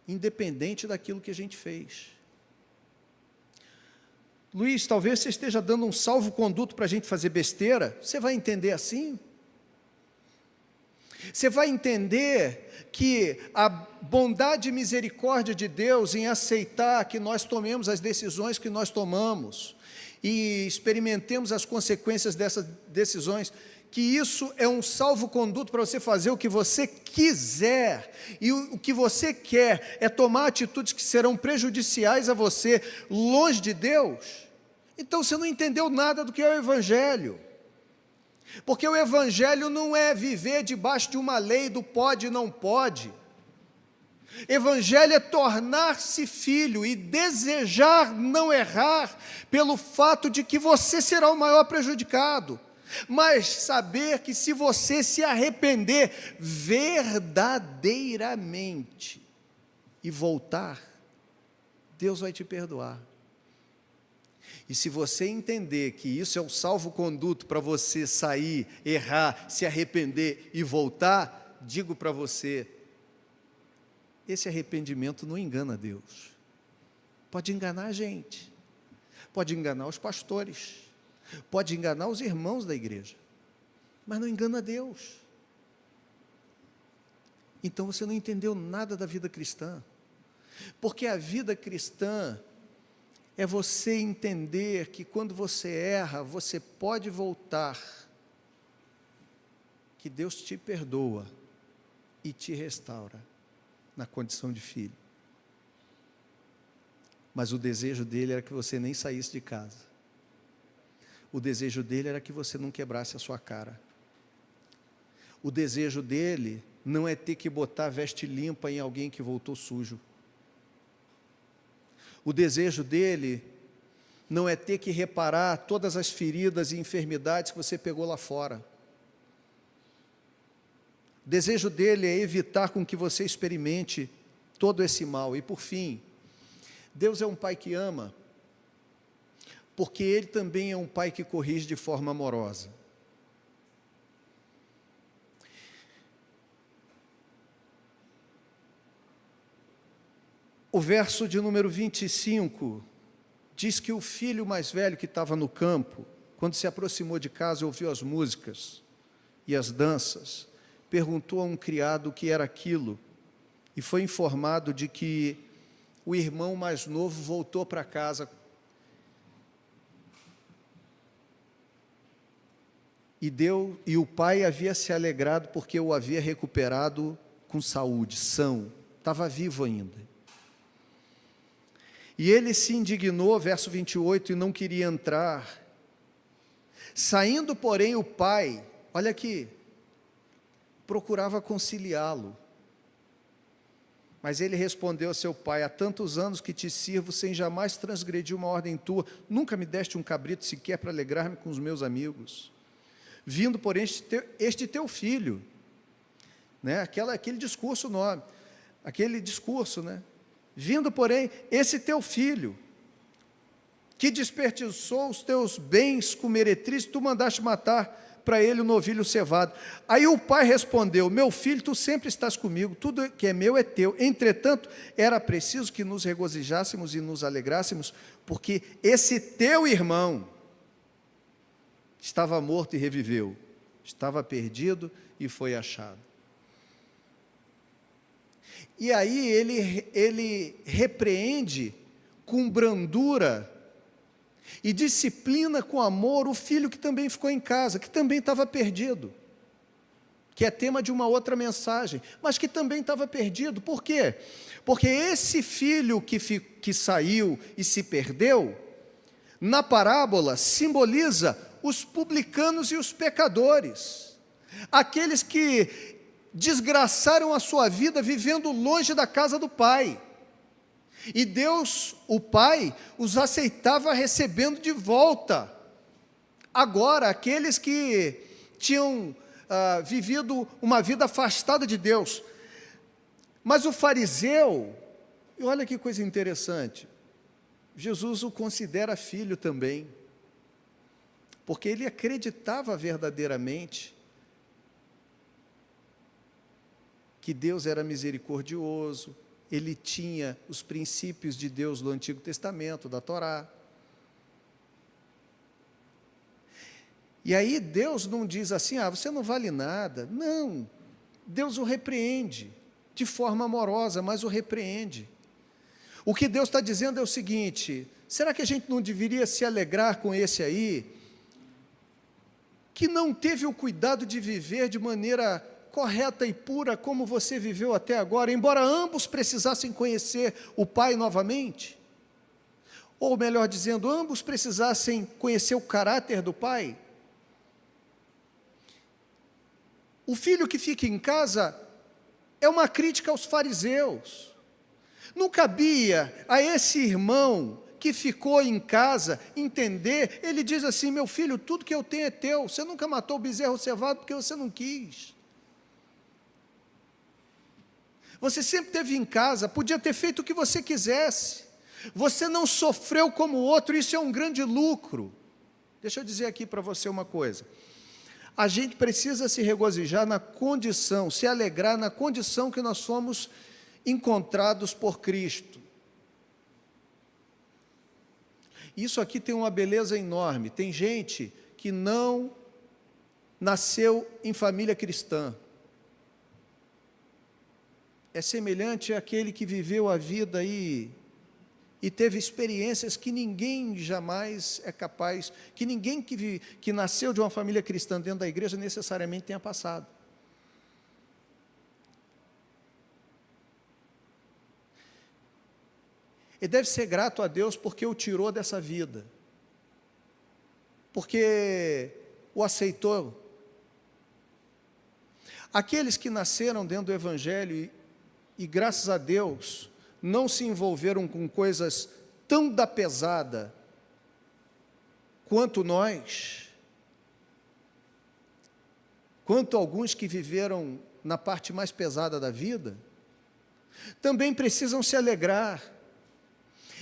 independente daquilo que a gente fez. Luiz, talvez você esteja dando um salvo-conduto para a gente fazer besteira. Você vai entender assim? Você vai entender que a bondade e misericórdia de Deus em aceitar que nós tomemos as decisões que nós tomamos e experimentemos as consequências dessas decisões, que isso é um salvo-conduto para você fazer o que você quiser, e o que você quer é tomar atitudes que serão prejudiciais a você, longe de Deus. Então você não entendeu nada do que é o Evangelho, porque o Evangelho não é viver debaixo de uma lei do pode e não pode. Evangelho é tornar-se filho e desejar não errar, pelo fato de que você será o maior prejudicado, mas saber que se você se arrepender verdadeiramente e voltar, Deus vai te perdoar. E se você entender que isso é um salvo-conduto para você sair, errar, se arrepender e voltar, digo para você, esse arrependimento não engana Deus. Pode enganar a gente, pode enganar os pastores, pode enganar os irmãos da igreja, mas não engana Deus. Então você não entendeu nada da vida cristã, porque a vida cristã é você entender que quando você erra, você pode voltar, que Deus te perdoa e te restaura na condição de filho. Mas o desejo dele era que você nem saísse de casa. O desejo dele era que você não quebrasse a sua cara. O desejo dele não é ter que botar veste limpa em alguém que voltou sujo. O desejo dele não é ter que reparar todas as feridas e enfermidades que você pegou lá fora. O desejo dele é evitar com que você experimente todo esse mal. E por fim, Deus é um pai que ama, porque Ele também é um pai que corrige de forma amorosa. O verso de número 25 diz que o filho mais velho que estava no campo, quando se aproximou de casa, ouviu as músicas e as danças, perguntou a um criado o que era aquilo, e foi informado de que o irmão mais novo voltou para casa e o pai havia se alegrado porque o havia recuperado com saúde, são, estava vivo ainda. E ele se indignou, verso 28, e não queria entrar. Saindo, porém, o pai, olha aqui, procurava conciliá-lo. Mas ele respondeu a seu pai: há tantos anos que te sirvo, sem jamais transgredir uma ordem tua, nunca me deste um cabrito sequer para alegrar-me com os meus amigos. Vindo, porém, este teu filho, né? Aquele discurso, né? Vindo, porém, esse teu filho, que desperdiçou os teus bens com meretriz, tu mandaste matar para ele um novilho cevado. Aí o pai respondeu: meu filho, tu sempre estás comigo, tudo que é meu é teu. Entretanto, era preciso que nos regozijássemos e nos alegrássemos, porque esse teu irmão estava morto e reviveu, estava perdido e foi achado. E aí ele repreende com brandura e disciplina com amor o filho que também ficou em casa, que também estava perdido, que é tema de uma outra mensagem, mas que também estava perdido. Por quê? Porque esse filho que saiu e se perdeu, na parábola simboliza os publicanos e os pecadores, aqueles que desgraçaram a sua vida vivendo longe da casa do Pai. E Deus, o Pai, os aceitava recebendo de volta. Agora, aqueles que tinham vivido uma vida afastada de Deus. Mas o fariseu, E olha que coisa interessante, Jesus o considera filho também, porque ele acreditava verdadeiramente que Deus era misericordioso, ele tinha os princípios de Deus do Antigo Testamento, da Torá. E aí Deus não diz assim, você não vale nada. Não, Deus o repreende, de forma amorosa, mas o repreende. O que Deus está dizendo é o seguinte, será que a gente não deveria se alegrar com esse aí, que não teve o cuidado de viver de maneira correta e pura, como você viveu até agora, embora ambos precisassem conhecer o Pai novamente? Ou melhor dizendo, ambos precisassem conhecer o caráter do Pai? O filho que fica em casa é uma crítica aos fariseus. Não cabia a esse irmão que ficou em casa entender, ele diz assim, meu filho, tudo que eu tenho é teu, você nunca matou o bezerro cevado porque você não quis. Você sempre esteve em casa, podia ter feito o que você quisesse, você não sofreu como o outro, isso é um grande lucro. Deixa eu dizer aqui para você uma coisa, a gente precisa se regozijar na condição, se alegrar na condição que nós fomos encontrados por Cristo. Isso aqui tem uma beleza enorme, tem gente que não nasceu em família cristã, é semelhante àquele que viveu a vida aí e teve experiências que ninguém jamais é capaz, que ninguém que nasceu de uma família cristã dentro da igreja necessariamente tenha passado. E deve ser grato a Deus porque o tirou dessa vida, porque o aceitou. Aqueles que nasceram dentro do Evangelho e graças a Deus, não se envolveram com coisas tão da pesada quanto nós, quanto alguns que viveram na parte mais pesada da vida, também precisam se alegrar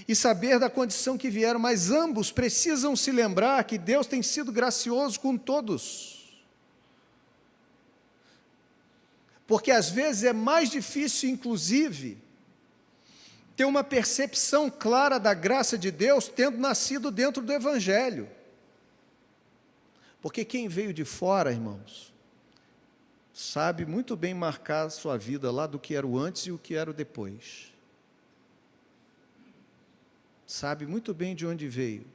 e saber da condição que vieram, mas ambos precisam se lembrar que Deus tem sido gracioso com todos. Porque às vezes é mais difícil, inclusive, ter uma percepção clara da graça de Deus tendo nascido dentro do Evangelho. Porque quem veio de fora, irmãos, sabe muito bem marcar a sua vida lá do que era o antes e o que era o depois. Sabe muito bem de onde veio.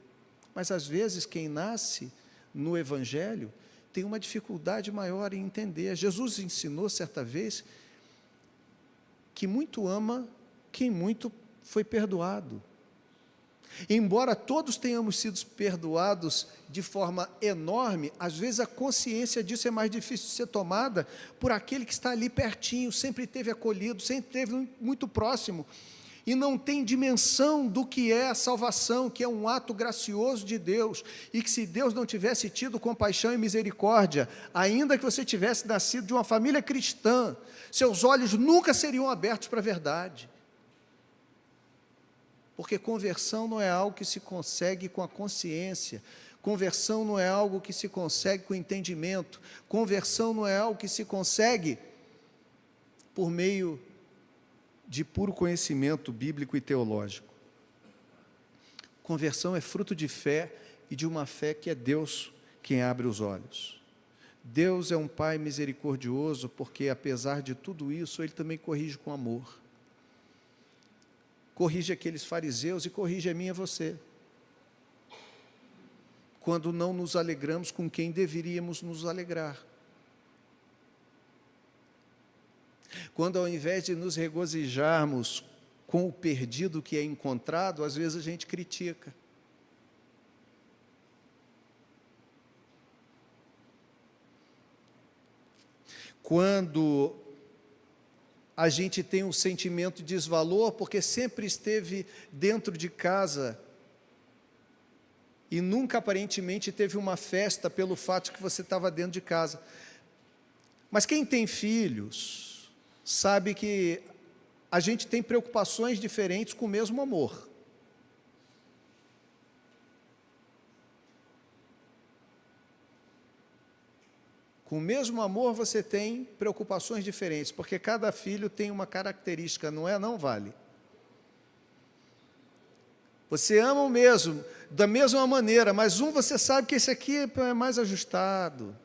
Mas às vezes quem nasce no Evangelho tem uma dificuldade maior em entender. Jesus ensinou certa vez que muito ama quem muito foi perdoado. Embora todos tenhamos sido perdoados de forma enorme, às vezes a consciência disso é mais difícil de ser tomada por aquele que está ali pertinho, sempre esteve acolhido, sempre esteve muito próximo, e não tem dimensão do que é a salvação, que é um ato gracioso de Deus, e que se Deus não tivesse tido compaixão e misericórdia, ainda que você tivesse nascido de uma família cristã, seus olhos nunca seriam abertos para a verdade. Porque conversão não é algo que se consegue com a consciência, conversão não é algo que se consegue com o entendimento, conversão não é algo que se consegue por meio de puro conhecimento bíblico e teológico. Conversão é fruto de fé e de uma fé que é Deus quem abre os olhos. Deus é um Pai misericordioso porque, apesar de tudo isso, Ele também corrige com amor. Corrige aqueles fariseus e corrige a mim e a você. Quando não nos alegramos com quem deveríamos nos alegrar. Quando ao invés de nos regozijarmos com o perdido que é encontrado, às vezes a gente critica. Quando a gente tem um sentimento de desvalor, porque sempre esteve dentro de casa e nunca aparentemente teve uma festa pelo fato de que você estava dentro de casa. Mas quem tem filhos sabe que a gente tem preocupações diferentes com o mesmo amor. Com o mesmo amor você tem preocupações diferentes, porque cada filho tem uma característica, não é? Não vale. Você ama o mesmo, da mesma maneira, mas você sabe que esse aqui é mais ajustado,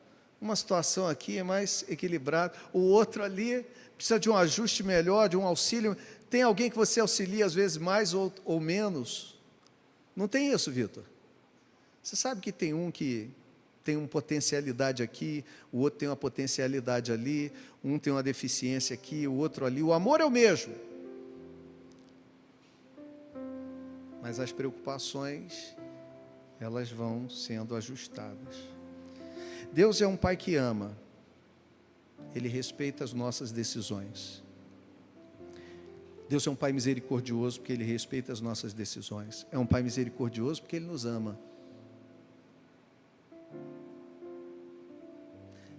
uma situação aqui é mais equilibrada, o outro ali precisa de um ajuste melhor, de um auxílio. Tem alguém que você auxilia às vezes mais ou menos? Não tem isso, Vitor? Você sabe que tem um que tem uma potencialidade aqui, o outro tem uma potencialidade ali, um tem uma deficiência aqui, o outro ali. O amor é o mesmo. Mas as preocupações, elas vão sendo ajustadas. Deus é um Pai que ama. Ele respeita as nossas decisões. Deus é um Pai misericordioso porque Ele respeita as nossas decisões. É um Pai misericordioso porque Ele nos ama.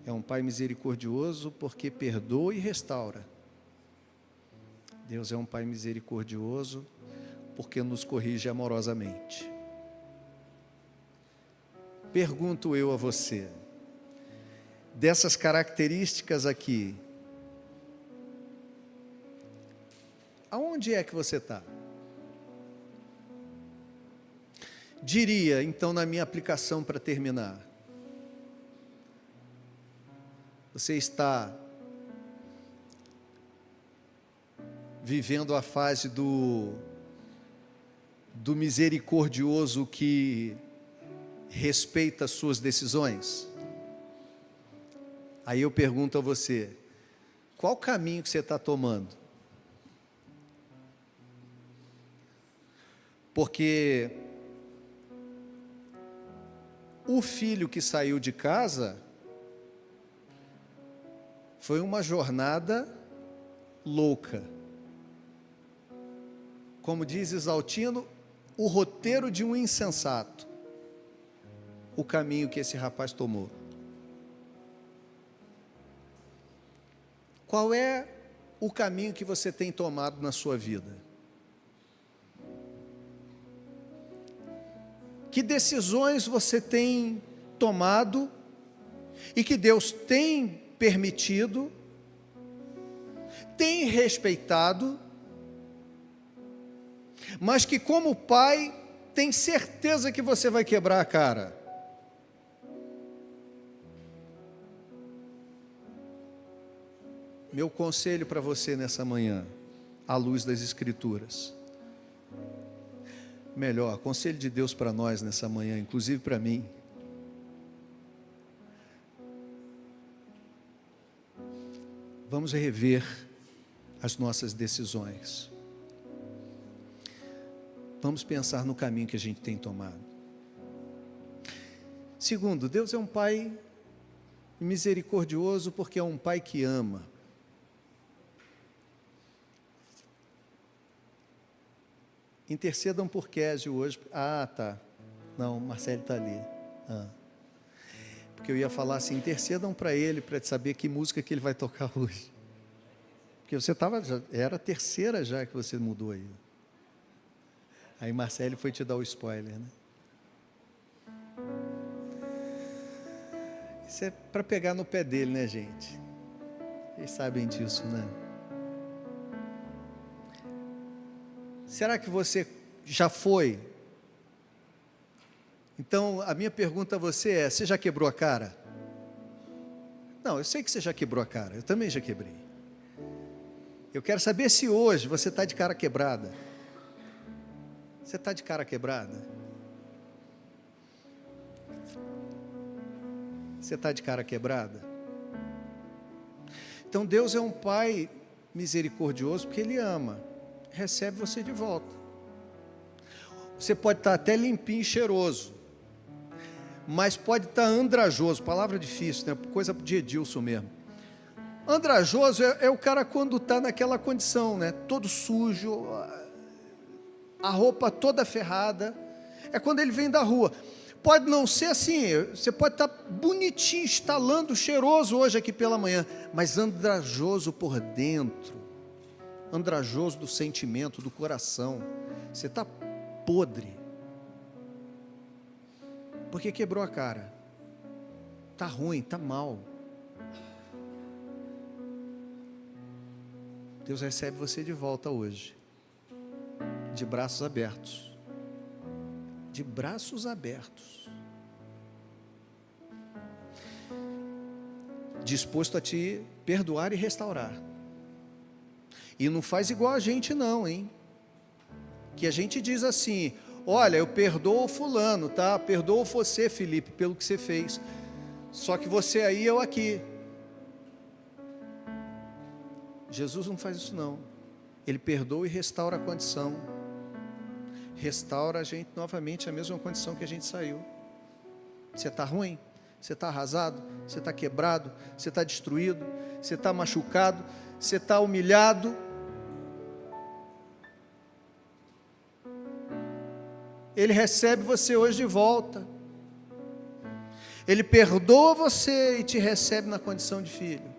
É um Pai misericordioso porque perdoa e restaura. Deus é um Pai misericordioso porque nos corrige amorosamente. Pergunto eu a você, dessas características aqui, aonde é que você está? Diria, então, na minha aplicação para terminar, você está vivendo a fase do misericordioso que respeita as suas decisões? Aí eu pergunto a você, qual caminho que você está tomando? Porque o filho que saiu de casa foi uma jornada louca. Como diz Exaltino, o roteiro de um insensato. O caminho que esse rapaz tomou. Qual é o caminho que você tem tomado na sua vida? Que decisões você tem tomado e que Deus tem permitido, tem respeitado, mas que como pai tem certeza que você vai quebrar a cara? Meu conselho para você nessa manhã, à luz das Escrituras, melhor, conselho de Deus para nós nessa manhã, inclusive para mim, vamos rever as nossas decisões. Vamos pensar no caminho que a gente tem tomado. Segundo, Deus é um Pai misericordioso porque é um Pai que ama. Intercedam por Késio hoje. Ah, tá. Não, Marcelo está ali. Porque eu ia falar assim, intercedam para ele, para saber que música que ele vai tocar hoje. Porque você estava, era a terceira já que você mudou aí. Aí Marcelo foi te dar o spoiler, né? Isso é para pegar no pé dele, né, gente? Vocês sabem disso, né? Será que você já foi? Então, a minha pergunta a você é, você já quebrou a cara? Não, eu sei que você já quebrou a cara, eu também já quebrei. Eu quero saber se hoje você está de cara quebrada. Você está de cara quebrada? Você está de cara quebrada? Então Deus é um Pai misericordioso porque Ele ama. Recebe você de volta. Você pode estar até limpinho e cheiroso, mas pode estar andrajoso, palavra difícil, né? Coisa de Edilson mesmo. Andrajoso é o cara quando está naquela condição, né? Todo sujo, a roupa toda ferrada, é quando ele vem da rua. Pode não ser assim, você pode estar bonitinho, estalando, cheiroso hoje aqui pela manhã, mas andrajoso por dentro, andrajoso do sentimento, do coração. Você está podre. Porque quebrou a cara. Está ruim, está mal. Deus recebe você de volta hoje, de braços abertos. De braços abertos. Disposto a te perdoar e restaurar. E não faz igual a gente não, hein? Que a gente diz assim: olha, eu perdoo fulano, tá? Perdoo você, Felipe, pelo que você fez. Só que você aí, eu aqui. Jesus não faz isso não. Ele perdoa e restaura a condição. Restaura a gente novamente a mesma condição que a gente saiu. Você está ruim? Você está arrasado? Você está quebrado? Você está destruído? Você está machucado? Você está humilhado? Ele recebe você hoje de volta. Ele perdoa você e te recebe na condição de filho.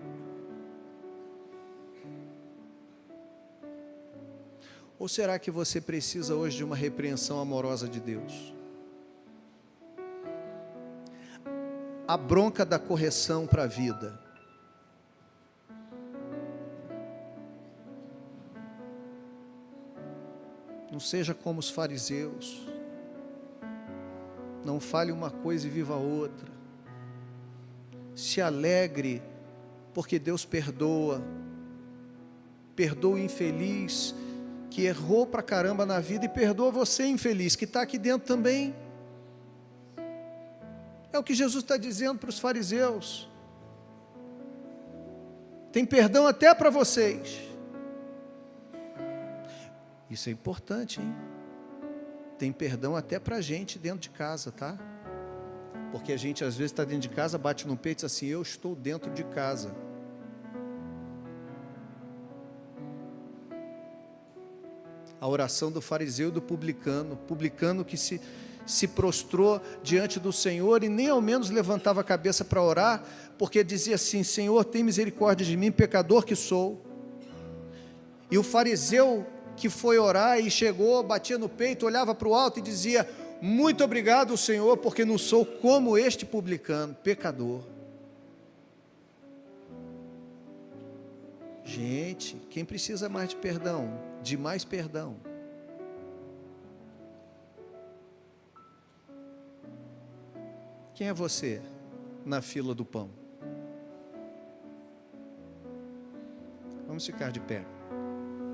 Ou será que você precisa hoje de uma repreensão amorosa de Deus? A bronca da correção para a vida. Não seja como os fariseus. Não fale uma coisa e viva outra. Se alegre, porque Deus perdoa. Perdoa o infeliz que errou pra caramba na vida, e perdoa você, infeliz, que está aqui dentro também. É o que Jesus está dizendo para os fariseus. Tem perdão até para vocês. Isso é importante, hein? Tem perdão até para a gente dentro de casa, tá? Porque a gente às vezes está dentro de casa, bate no peito e diz assim: eu estou dentro de casa. A oração do fariseu e do publicano que se prostrou diante do Senhor e nem ao menos levantava a cabeça para orar, porque dizia assim: Senhor, tem misericórdia de mim, pecador que sou. E o fariseu que foi orar e chegou, batia no peito, olhava para o alto e dizia: muito obrigado, Senhor, porque não sou como este publicano, pecador. Gente, quem precisa mais de perdão? De mais perdão. Quem é você na fila do pão? Vamos ficar de pé.